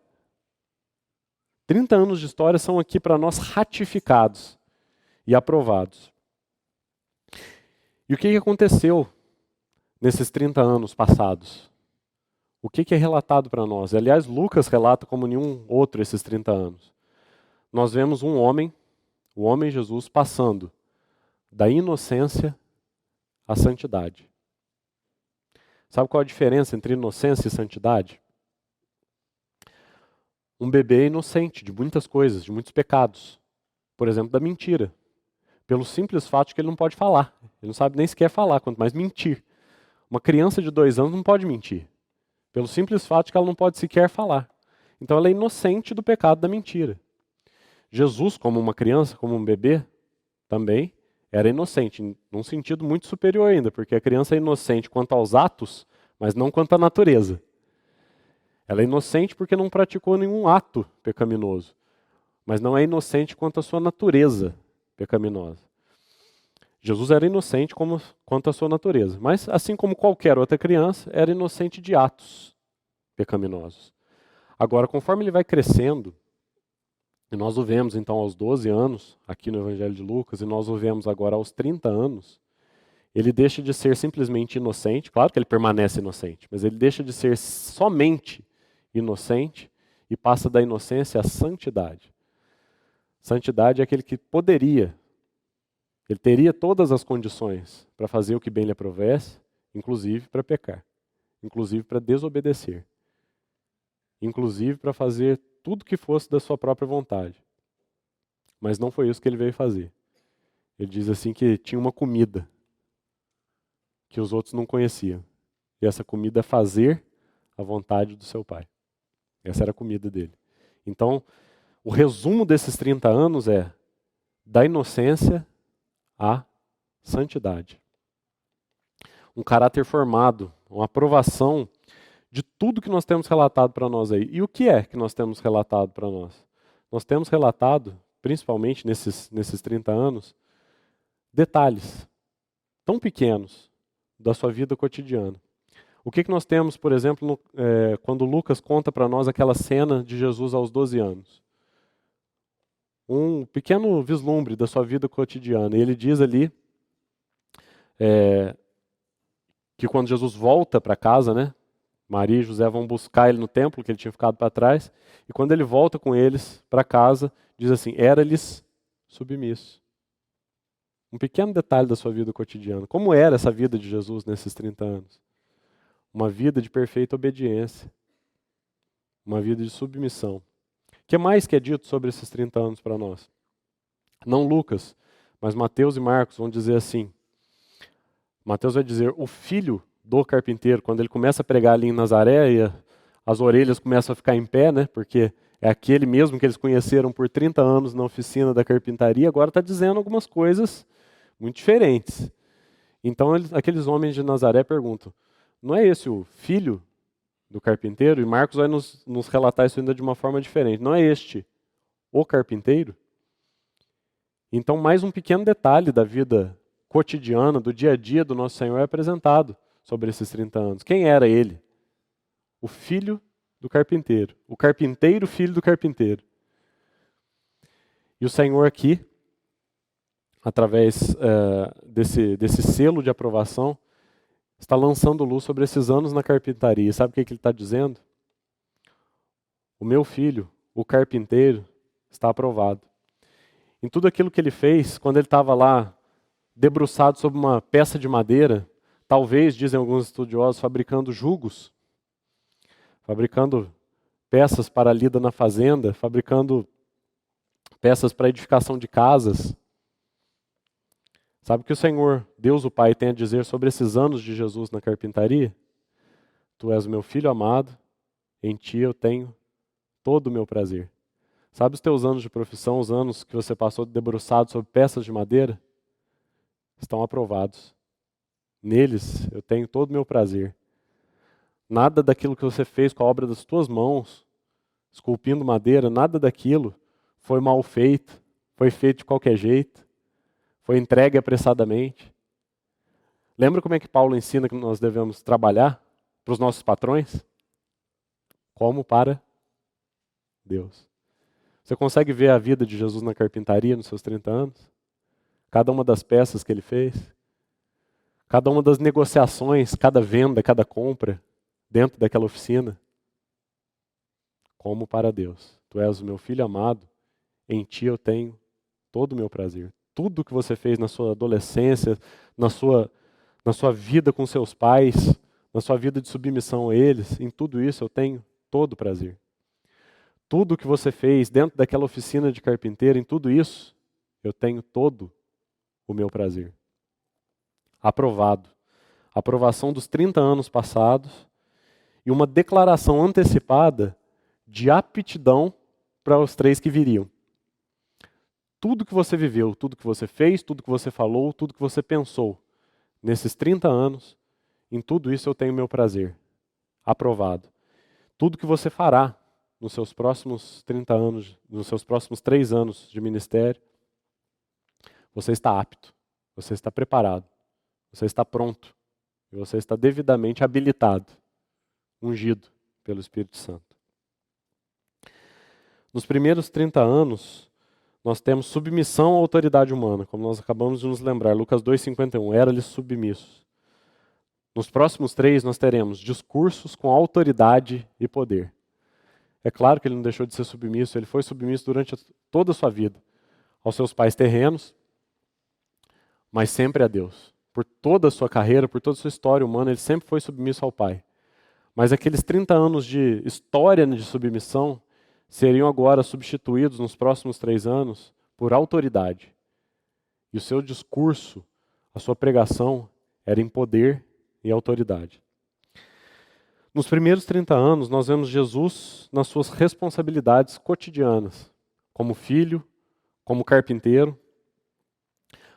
30 anos de história são aqui para nós ratificados e aprovados. E o que aconteceu nesses 30 anos passados? O que é relatado para nós? Aliás, Lucas relata como nenhum outro esses 30 anos. Nós vemos um homem, o homem Jesus, passando da inocência à santidade. Sabe qual a diferença entre inocência e santidade? Um bebê é inocente de muitas coisas, de muitos pecados. Por exemplo, da mentira. Pelo simples fato de que ele não pode falar. Ele não sabe nem sequer falar, quanto mais mentir. Uma criança de 2 anos não pode mentir. Pelo simples fato de que ela não pode sequer falar. Então ela é inocente do pecado da mentira. Jesus, como uma criança, como um bebê, também era inocente, num sentido muito superior ainda, porque a criança é inocente quanto aos atos, mas não quanto à natureza. Ela é inocente porque não praticou nenhum ato pecaminoso, mas não é inocente quanto à sua natureza pecaminosa. Jesus era inocente quanto à sua natureza, mas assim como qualquer outra criança, era inocente de atos pecaminosos. Agora, conforme ele vai crescendo, e nós o vemos então aos 12 anos, aqui no Evangelho de Lucas, e nós o vemos agora aos 30 anos, ele deixa de ser simplesmente inocente, claro que ele permanece inocente, mas ele deixa de ser somente inocente e passa da inocência à santidade. Santidade é aquele que poderia, ele teria todas as condições para fazer o que bem lhe aprovesse, inclusive para pecar, inclusive para desobedecer, inclusive para fazer tudo que fosse da sua própria vontade. Mas não foi isso que ele veio fazer. Ele diz assim que tinha uma comida que os outros não conheciam. E essa comida é fazer a vontade do seu pai. Essa era a comida dele. Então, o resumo desses 30 anos é da inocência à santidade. Um caráter formado, uma aprovação de tudo que nós temos relatado para nós aí. E o que é que nós temos relatado para nós? Nós temos relatado, principalmente nesses 30 anos, detalhes tão pequenos da sua vida cotidiana. O que nós temos, por exemplo, quando Lucas conta para nós aquela cena de Jesus aos 12 anos? Um pequeno vislumbre da sua vida cotidiana. E ele diz ali que quando Jesus volta para casa, né, Maria e José vão buscar ele no templo, que ele tinha ficado para trás, e quando ele volta com eles para casa, diz assim, era-lhes submisso. Um pequeno detalhe da sua vida cotidiana. Como era essa vida de Jesus nesses 30 anos? Uma vida de perfeita obediência. Uma vida de submissão. O que mais que é dito sobre esses 30 anos para nós? Não Lucas, mas Mateus e Marcos vão dizer assim. Mateus vai dizer, o filho do carpinteiro, quando ele começa a pregar ali em Nazaré, e as orelhas começam a ficar em pé, né? Porque é aquele mesmo que eles conheceram por 30 anos na oficina da carpintaria, agora está dizendo algumas coisas muito diferentes. Então aqueles homens de Nazaré perguntam, não é esse o filho do carpinteiro? E Marcos vai nos relatar isso ainda de uma forma diferente. Não é este o carpinteiro? Então mais um pequeno detalhe da vida cotidiana, do dia a dia do nosso Senhor é apresentado sobre esses 30 anos. Quem era ele? O filho do carpinteiro. O carpinteiro, filho do carpinteiro. E o Senhor aqui, através desse selo de aprovação, está lançando luz sobre esses anos na carpintaria. Sabe o que ele está dizendo? O meu filho, o carpinteiro, está aprovado. Em tudo aquilo que ele fez, quando ele estava lá, debruçado sobre uma peça de madeira, talvez, dizem alguns estudiosos, fabricando jugos, fabricando peças para a lida na fazenda, fabricando peças para a edificação de casas. Sabe o que o Senhor, Deus o Pai, tem a dizer sobre esses anos de Jesus na carpintaria? Tu és o meu filho amado, em ti eu tenho todo o meu prazer. Sabe os teus anos de profissão, os anos que você passou debruçado sobre peças de madeira? Estão aprovados. Neles eu tenho todo o meu prazer. Nada daquilo que você fez com a obra das tuas mãos, esculpindo madeira, nada daquilo foi mal feito, foi feito de qualquer jeito, foi entregue apressadamente. Lembra como é que Paulo ensina que nós devemos trabalhar para os nossos patrões? Como para Deus. Você consegue ver a vida de Jesus na carpintaria nos seus 30 anos? Cada uma das peças que ele fez? Cada uma das negociações, cada venda, cada compra dentro daquela oficina? Como para Deus. Tu és o meu filho amado, em ti eu tenho todo o meu prazer. Tudo que você fez na sua adolescência, na sua vida com seus pais, na sua vida de submissão a eles, em tudo isso eu tenho todo o prazer. Tudo que você fez dentro daquela oficina de carpinteiro, em tudo isso, eu tenho todo o meu prazer. Aprovado. Aprovação dos 30 anos passados e uma declaração antecipada de aptidão para os 3 que viriam. Tudo que você viveu, tudo que você fez, tudo que você falou, tudo que você pensou, nesses 30 anos, em tudo isso eu tenho meu prazer. Aprovado. Tudo que você fará nos seus próximos 30 anos, nos seus próximos 3 anos de ministério, você está apto, Você está preparado. Você está pronto. E você está devidamente habilitado, ungido pelo Espírito Santo. Nos primeiros 30 anos, nós temos submissão à autoridade humana, como nós acabamos de nos lembrar. Lucas 2,51, era-lhes submissos. Nos próximos 3, nós teremos discursos com autoridade e poder. É claro que ele não deixou de ser submisso, ele foi submisso durante toda a sua vida aos seus pais terrenos, mas sempre a Deus. Por toda a sua carreira, por toda a sua história humana, ele sempre foi submisso ao Pai. Mas aqueles 30 anos de história de submissão seriam agora substituídos nos próximos 3 anos por autoridade. E o seu discurso, a sua pregação, era em poder e autoridade. Nos primeiros 30 anos, nós vemos Jesus nas suas responsabilidades cotidianas, como filho, como carpinteiro.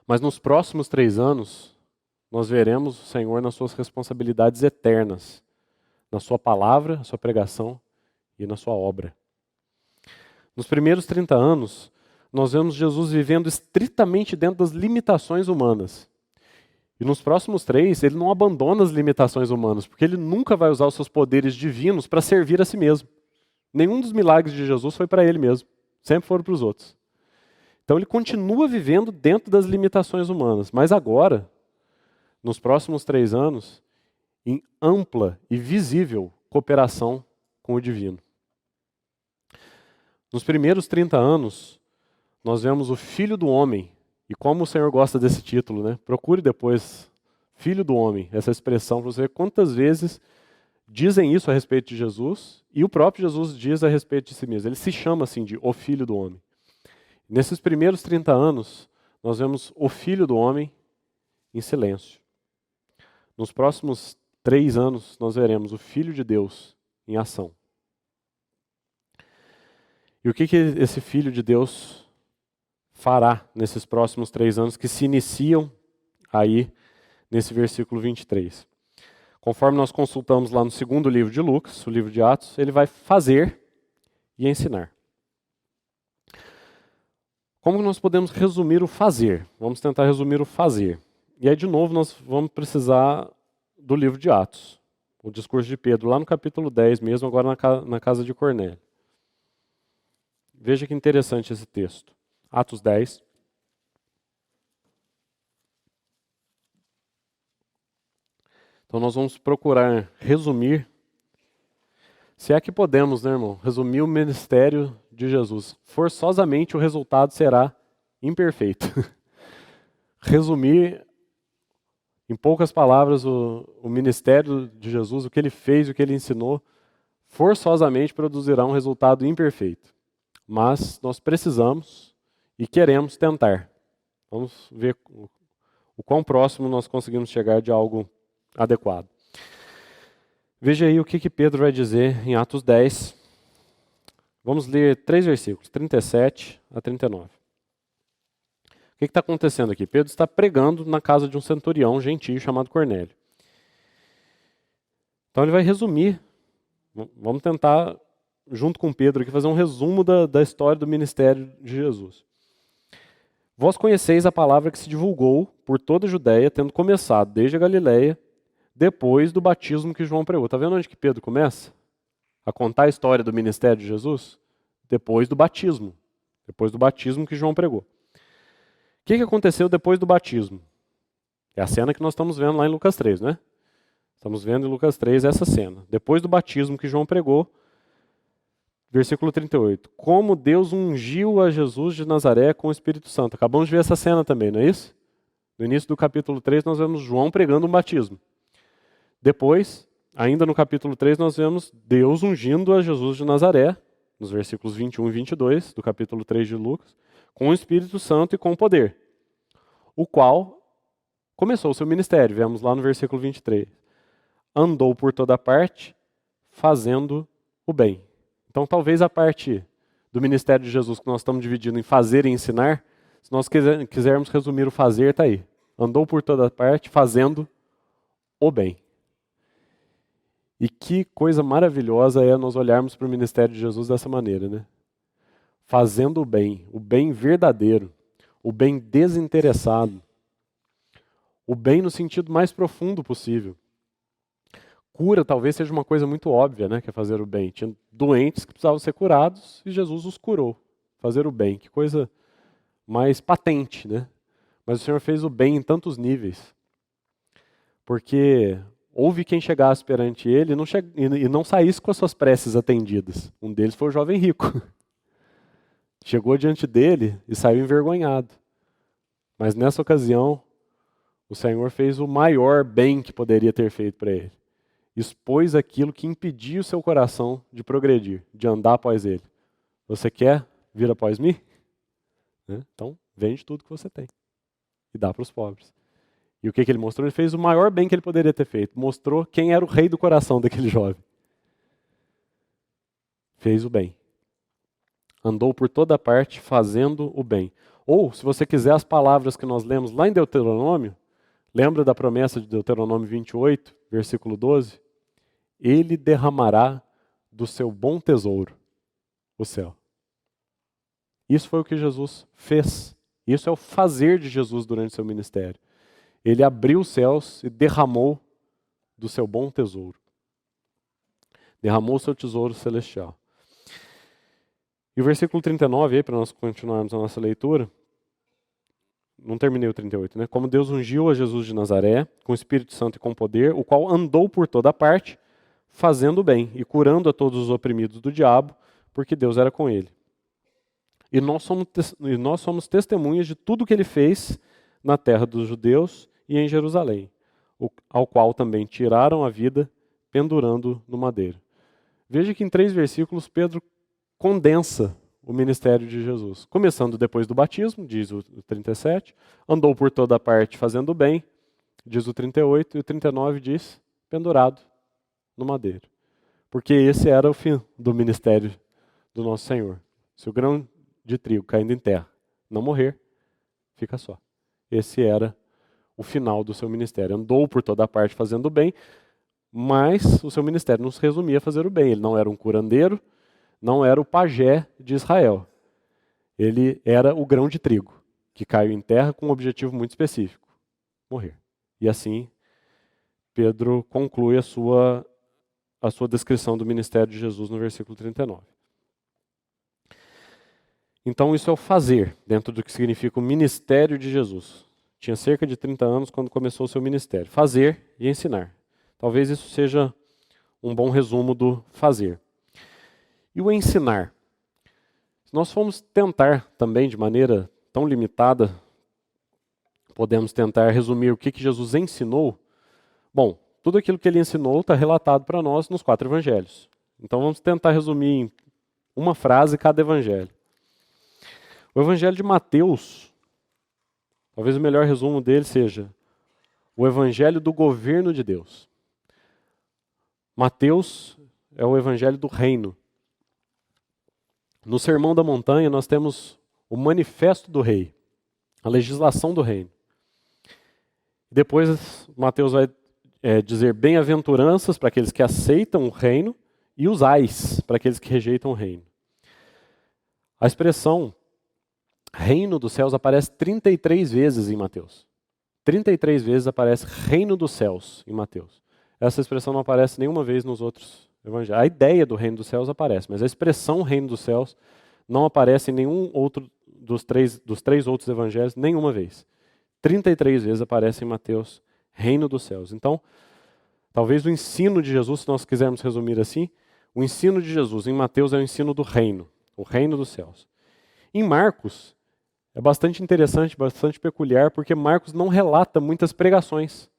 Mas nos próximos 3 anos, nós veremos o Senhor nas suas responsabilidades eternas, na sua palavra, na sua pregação e na sua obra. Nos primeiros 30 anos, nós vemos Jesus vivendo estritamente dentro das limitações humanas. E nos próximos 3, ele não abandona as limitações humanas, porque ele nunca vai usar os seus poderes divinos para servir a si mesmo. Nenhum dos milagres de Jesus foi para ele mesmo, sempre foram para os outros. Então ele continua vivendo dentro das limitações humanas, mas agora, nos próximos 3 anos, em ampla e visível cooperação com o divino. Nos primeiros 30 anos, nós vemos o Filho do Homem. E como o Senhor gosta desse título, né? Procure depois, Filho do Homem, essa expressão, para você ver quantas vezes dizem isso a respeito de Jesus, e o próprio Jesus diz a respeito de si mesmo. Ele se chama assim de o Filho do Homem. Nesses primeiros 30 anos, nós vemos o Filho do Homem em silêncio. Nos próximos 3 anos, nós veremos o Filho de Deus em ação. E o que esse Filho de Deus fará nesses próximos 3 anos que se iniciam aí nesse versículo 23? Conforme nós consultamos lá no segundo livro de Lucas, o livro de Atos, ele vai fazer e ensinar. Como nós podemos resumir o fazer? Vamos tentar resumir o fazer. E aí, de novo, nós vamos precisar do livro de Atos, o discurso de Pedro, lá no capítulo 10 mesmo, agora na casa de Cornélio. Veja que interessante esse texto. Atos 10. Então nós vamos procurar resumir, se é que podemos, né, irmão, resumir o ministério de Jesus. Forçosamente o resultado será imperfeito. Resumir em poucas palavras o ministério de Jesus, o que ele fez, o que ele ensinou, forçosamente produzirá um resultado imperfeito. Mas nós precisamos e queremos tentar. Vamos ver o quão próximo nós conseguimos chegar de algo adequado. Veja aí o que Pedro vai dizer em Atos 10. Vamos ler 3 versículos, 37 a 39. O que está acontecendo aqui? Pedro está pregando na casa de um centurião gentio chamado Cornélio. Então ele vai resumir. Vamos tentar, junto com Pedro, aqui, fazer um resumo da história do ministério de Jesus. Vós conheceis a palavra que se divulgou por toda a Judéia, tendo começado desde a Galiléia, depois do batismo que João pregou. Está vendo onde que Pedro começa a contar a história do ministério de Jesus? Depois do batismo. Depois do batismo que João pregou. O que aconteceu depois do batismo? É a cena que nós estamos vendo lá em Lucas 3, né? Estamos vendo em Lucas 3 essa cena. Depois do batismo que João pregou, versículo 38. Como Deus ungiu a Jesus de Nazaré com o Espírito Santo. Acabamos de ver essa cena também, não é isso? No início do capítulo 3, nós vemos João pregando um batismo. Depois, ainda no capítulo 3, nós vemos Deus ungindo a Jesus de Nazaré, nos versículos 21 e 22 do capítulo 3 de Lucas, com o Espírito Santo e com poder, o qual começou o seu ministério. Vemos lá no versículo 23. Andou por toda parte, fazendo o bem. Então, talvez a parte do ministério de Jesus que nós estamos dividindo em fazer e ensinar, se nós quisermos resumir o fazer, está aí. Andou por toda parte, fazendo o bem. E que coisa maravilhosa é nós olharmos para o ministério de Jesus dessa maneira, né? Fazendo o bem verdadeiro, o bem desinteressado. O bem no sentido mais profundo possível. Cura talvez seja uma coisa muito óbvia, né, que é fazer o bem. Tinha doentes que precisavam ser curados e Jesus os curou. Fazer o bem, que coisa mais patente, né? Mas o Senhor fez o bem em tantos níveis. Porque houve quem chegasse perante ele e não saísse com as suas preces atendidas. Um deles foi o jovem rico. Chegou diante dele e saiu envergonhado. Mas nessa ocasião, o Senhor fez o maior bem que poderia ter feito para ele. Expôs aquilo que impedia o seu coração de progredir, de andar após ele. Você quer vir após mim? Né? Então, vende tudo que você tem e dá para os pobres. E o que ele mostrou? Ele fez o maior bem que ele poderia ter feito. Mostrou quem era o rei do coração daquele jovem. Fez o bem. Andou por toda parte fazendo o bem. Ou, se você quiser as palavras que nós lemos lá em Deuteronômio, lembra da promessa de Deuteronômio 28, versículo 12? Ele derramará do seu bom tesouro o céu. Isso foi o que Jesus fez. Isso é o fazer de Jesus durante seu ministério. Ele abriu os céus e derramou do seu bom tesouro. Derramou o seu tesouro celestial. E o versículo 39, aí, para nós continuarmos a nossa leitura, não terminei o 38, né? Como Deus ungiu a Jesus de Nazaré, com o Espírito Santo e com poder, o qual andou por toda parte, fazendo o bem e curando a todos os oprimidos do diabo, porque Deus era com ele. E nós somos testemunhas de tudo que ele fez na terra dos judeus e em Jerusalém, ao qual também tiraram a vida pendurando no madeiro. Veja que em 3 versículos Pedro condensa o ministério de Jesus. Começando depois do batismo, diz o 37, andou por toda parte fazendo o bem, diz o 38, e o 39 diz, pendurado no madeiro. Porque esse era o fim do ministério do nosso Senhor. Se o grão de trigo caindo em terra não morrer, fica só. Esse era o final do seu ministério. Andou por toda parte fazendo o bem, mas o seu ministério não se resumia a fazer o bem. Ele não era um curandeiro, não era o pajé de Israel. Ele era o grão de trigo, que caiu em terra com um objetivo muito específico, morrer. E assim, Pedro conclui a sua descrição do ministério de Jesus no versículo 39. Então isso é o fazer, dentro do que significa o ministério de Jesus. Tinha cerca de 30 anos quando começou o seu ministério. Fazer e ensinar. Talvez isso seja um bom resumo do fazer. E o ensinar? Se nós formos tentar também, de maneira tão limitada, podemos tentar resumir o que Jesus ensinou. Bom, tudo aquilo que ele ensinou está relatado para nós nos 4 evangelhos. Então vamos tentar resumir em uma frase cada evangelho. O evangelho de Mateus, talvez o melhor resumo dele seja o evangelho do governo de Deus. Mateus é o evangelho do reino. No Sermão da Montanha nós temos o manifesto do rei, a legislação do reino. Depois Mateus vai dizer bem-aventuranças para aqueles que aceitam o reino e os ais para aqueles que rejeitam o reino. A expressão reino dos céus aparece 33 vezes em Mateus. 33 vezes aparece reino dos céus em Mateus. Essa expressão não aparece nenhuma vez nos outros evangelhos. A ideia do reino dos céus aparece, mas a expressão reino dos céus não aparece em nenhum outro dos três outros evangelhos nenhuma vez. 33 vezes aparece em Mateus reino dos céus. Então, talvez o ensino de Jesus, se nós quisermos resumir assim, o ensino de Jesus em Mateus é o ensino do reino, o reino dos céus. Em Marcos, é bastante interessante, bastante peculiar, porque Marcos não relata muitas pregações.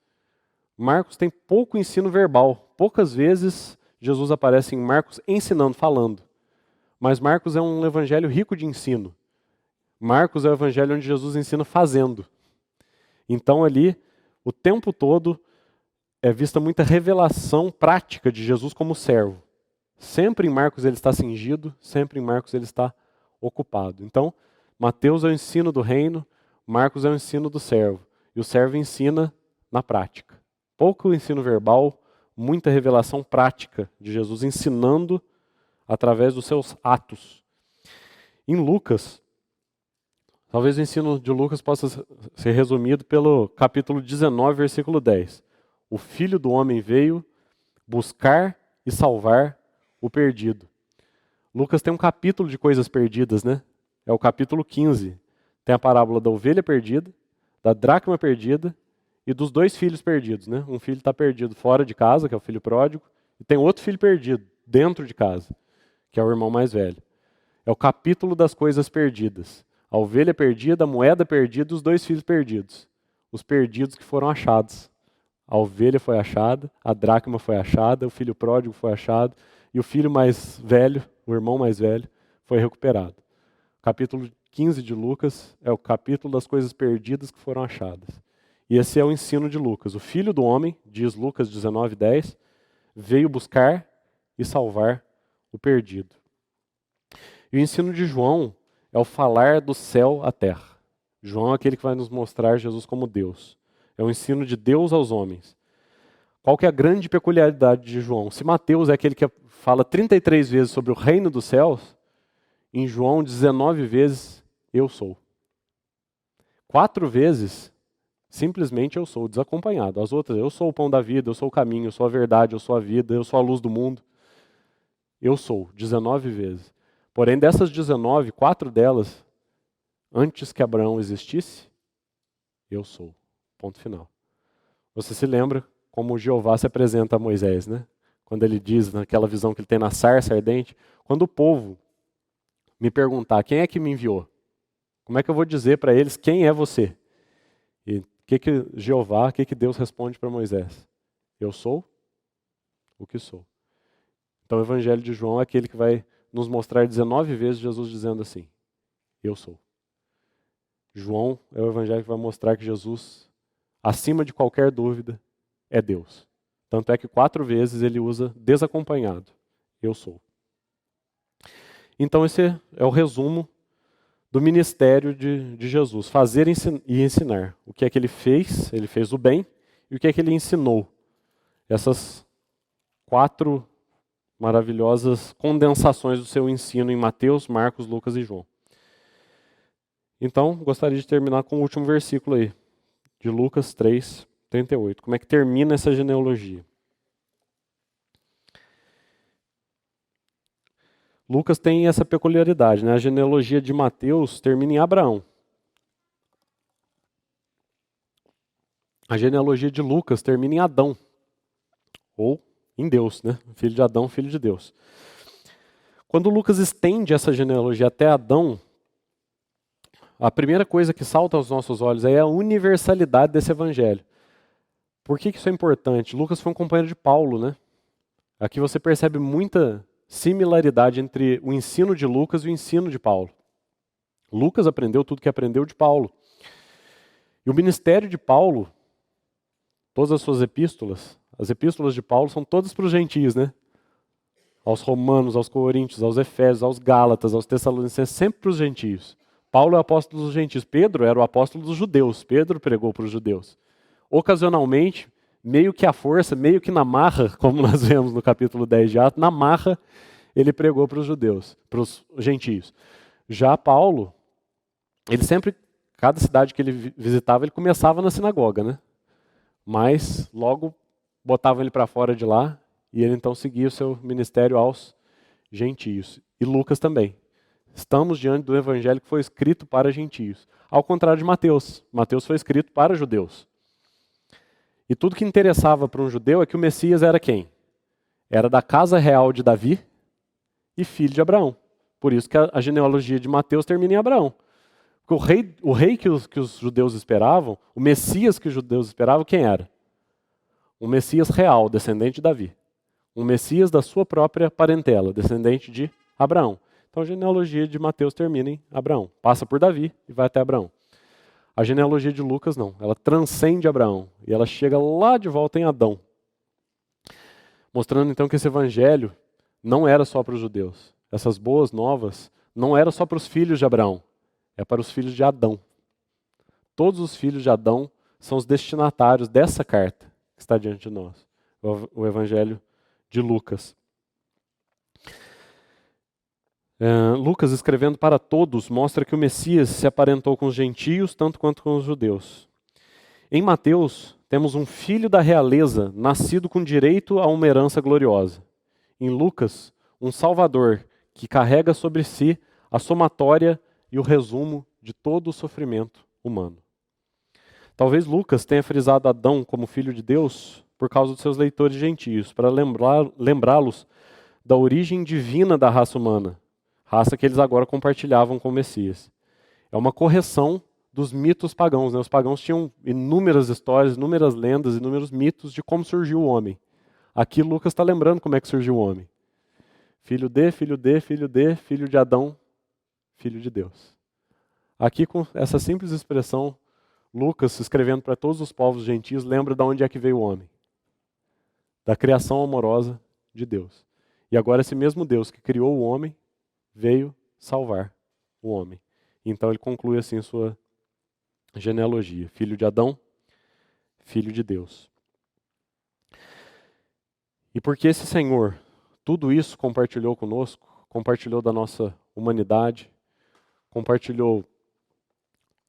Marcos tem pouco ensino verbal. Poucas vezes Jesus aparece em Marcos ensinando, falando. Mas Marcos é um evangelho rico de ensino. Marcos é o evangelho onde Jesus ensina fazendo. Então ali, o tempo todo, é vista muita revelação prática de Jesus como servo. Sempre em Marcos ele está cingido, sempre em Marcos ele está ocupado. Então, Mateus é o ensino do reino, Marcos é o ensino do servo. E o servo ensina na prática. Pouco ensino verbal, muita revelação prática de Jesus ensinando através dos seus atos. Em Lucas, Talvez o ensino de Lucas possa ser resumido pelo capítulo 19, versículo 10. O Filho do Homem veio buscar e salvar o perdido. Lucas tem um capítulo de coisas perdidas, né? É o capítulo 15. Tem a parábola da ovelha perdida, da dracma perdida e dos 2 filhos perdidos, né? Um filho está perdido fora de casa, que é o filho pródigo, e tem outro filho perdido dentro de casa, que é o irmão mais velho. É o capítulo das coisas perdidas. A ovelha perdida, a moeda perdida e os 2 filhos perdidos. Os perdidos que foram achados. A ovelha foi achada, a dracma foi achada, o filho pródigo foi achado e o filho mais velho, o irmão mais velho, foi recuperado. O capítulo 15 de Lucas é o capítulo das coisas perdidas que foram achadas. E esse é o ensino de Lucas. O Filho do Homem, diz Lucas 19:10, veio buscar e salvar o perdido. E o ensino de João é o falar do céu à terra. João é aquele que vai nos mostrar Jesus como Deus. É o ensino de Deus aos homens. Qual que é a grande peculiaridade de João? Se Mateus é aquele que fala 33 vezes sobre o reino dos céus, em João 19 vezes, eu sou. 4 vezes, simplesmente eu sou, desacompanhado. As outras, eu sou o pão da vida, eu sou o caminho, eu sou a verdade, eu sou a vida, eu sou a luz do mundo. Eu sou, 19 vezes. Porém, dessas 19, 4 delas, antes que Abraão existisse, eu sou. Ponto final. Você se lembra como Jeová se apresenta a Moisés, né? Quando ele diz, naquela visão que ele tem na sarça ardente, quando o povo me perguntar quem é que me enviou, como é que eu vou dizer para eles quem é você? E o que Jeová, o que Deus responde para Moisés? Eu sou o que sou. Então o Evangelho de João é aquele que vai nos mostrar 19 vezes Jesus dizendo assim, eu sou. João é o Evangelho que vai mostrar que Jesus, acima de qualquer dúvida, é Deus. Tanto é que 4 vezes ele usa desacompanhado. Eu sou. Então esse é o resumo do ministério de Jesus. Fazer e ensinar. O que é que ele fez o bem, e o que é que ele ensinou. Essas 4 maravilhosas condensações do seu ensino em Mateus, Marcos, Lucas e João. Então, gostaria de terminar com o último versículo aí, de Lucas 3:38. Como é que termina essa genealogia? Lucas tem essa peculiaridade, né? A genealogia de Mateus termina em Abraão. A genealogia de Lucas termina em Adão, ou em Deus, né? Filho de Adão, filho de Deus. Quando Lucas estende essa genealogia até Adão, a primeira coisa que salta aos nossos olhos é a universalidade desse evangelho. Por que isso é importante? Lucas foi um companheiro de Paulo, né? Aqui você percebe muita similaridade entre o ensino de Lucas e o ensino de Paulo. Lucas aprendeu tudo que aprendeu de Paulo. E o ministério de Paulo, todas as suas epístolas, as epístolas de Paulo são todas para os gentios, né? Aos romanos, aos coríntios, aos efésios, aos gálatas, aos tessalonicenses, sempre para os gentios. Paulo é o apóstolo dos gentios. Pedro era o apóstolo dos judeus. Pedro pregou para os judeus. Ocasionalmente, meio que à força, meio que na marra, como nós vemos no capítulo 10 de Atos, na marra ele pregou para os judeus, para os gentios. Já Paulo, ele sempre, cada cidade que ele visitava, ele começava na sinagoga, né? Mas logo botavam ele para fora de lá e ele então seguia o seu ministério aos gentios. E Lucas também. Estamos diante do evangelho que foi escrito para gentios. Ao contrário de Mateus. Mateus foi escrito para judeus. E tudo que interessava para um judeu é que o Messias era quem? Era da casa real de Davi e filho de Abraão. Por isso que a genealogia de Mateus termina em Abraão. Porque o rei que os judeus esperavam, o Messias que os judeus esperavam, quem era? Um Messias real, descendente de Davi. Um Messias da sua própria parentela, descendente de Abraão. Então a genealogia de Mateus termina em Abraão. Passa por Davi e vai até Abraão. A genealogia de Lucas não, ela transcende Abraão e ela chega lá de volta em Adão. Mostrando então que esse evangelho não era só para os judeus. Essas boas novas não eram só para os filhos de Abraão, é para os filhos de Adão. Todos os filhos de Adão são os destinatários dessa carta que está diante de nós, o evangelho de Lucas. Lucas, escrevendo para todos, mostra que o Messias se aparentou com os gentios tanto quanto com os judeus. Em Mateus, temos um filho da realeza, nascido com direito a uma herança gloriosa. Em Lucas, um Salvador que carrega sobre si a somatória e o resumo de todo o sofrimento humano. Talvez Lucas tenha frisado Adão como filho de Deus por causa dos seus leitores gentios, para lembrá-los da origem divina da raça humana, raça que eles agora compartilhavam com o Messias. É uma correção dos mitos pagãos, né? Os pagãos tinham inúmeras histórias, inúmeras lendas, inúmeros mitos de como surgiu o homem. Aqui Lucas está lembrando como é que surgiu o homem. Filho de, filho de, filho de, filho de Adão, filho de Deus. Aqui com essa simples expressão, Lucas, escrevendo para todos os povos gentios, lembra de onde é que veio o homem. Da criação amorosa de Deus. E agora esse mesmo Deus que criou o homem, veio salvar o homem. Então ele conclui assim sua genealogia. Filho de Adão, filho de Deus. E porque esse Senhor tudo isso compartilhou conosco, compartilhou da nossa humanidade, compartilhou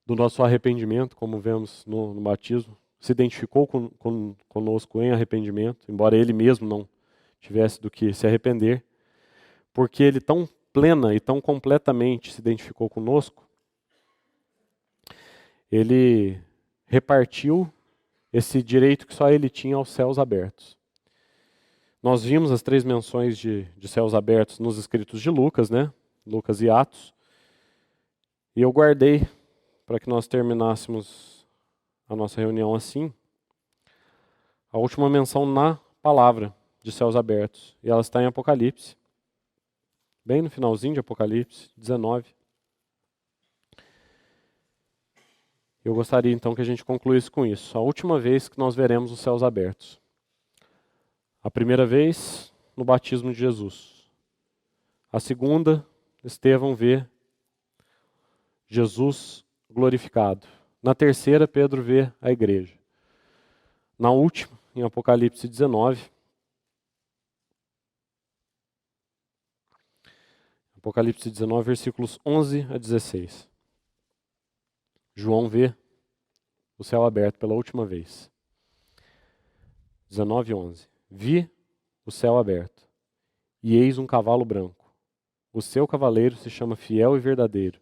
do nosso arrependimento, como vemos no batismo, se identificou conosco em arrependimento, embora ele mesmo não tivesse do que se arrepender, porque ele tão plena e tão completamente se identificou conosco, ele repartiu esse direito que só ele tinha aos céus abertos. Nós vimos as 3 menções de céus abertos nos escritos de Lucas, né? Lucas e Atos. E eu guardei para que nós terminássemos a nossa reunião assim, a última menção na palavra de céus abertos. E ela está em Apocalipse, bem no finalzinho de Apocalipse 19. Eu gostaria então que a gente concluísse com isso. A última vez que nós veremos os céus abertos. A primeira vez, no batismo de Jesus. A segunda, Estevão vê Jesus glorificado. Na terceira, Pedro vê a igreja. Na última, em Apocalipse 19, Apocalipse 19, versículos 11 a 16. João vê o céu aberto pela última vez. 19 e 11. Vi o céu aberto, e eis um cavalo branco. O seu cavaleiro se chama Fiel e Verdadeiro,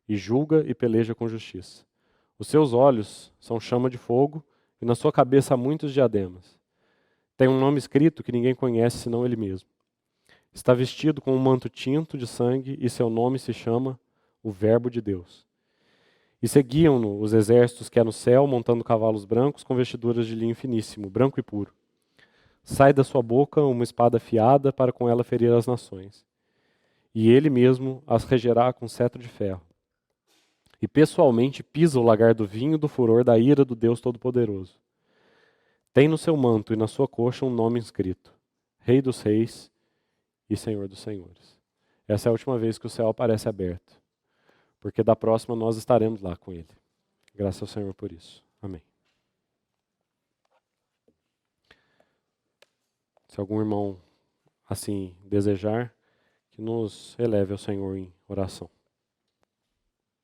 e julga e peleja com justiça. Os seus olhos são chama de fogo, e na sua cabeça há muitos diademas. Tem um nome escrito que ninguém conhece senão ele mesmo. Está vestido com um manto tinto de sangue, e seu nome se chama o Verbo de Deus. E seguiam-no os exércitos que há no céu, montando cavalos brancos com vestiduras de linho finíssimo, branco e puro. Sai da sua boca uma espada afiada para com ela ferir as nações. E ele mesmo as regerá com cetro de ferro. E pessoalmente pisa o lagar do vinho do furor da ira do Deus Todo-Poderoso. Tem no seu manto e na sua coxa um nome inscrito: Rei dos Reis e Senhor dos Senhores. Essa é a última vez que o céu aparece aberto, porque da próxima nós estaremos lá com ele. Graças ao Senhor por isso. Amém. Se algum irmão assim desejar, que nos eleve ao Senhor em oração.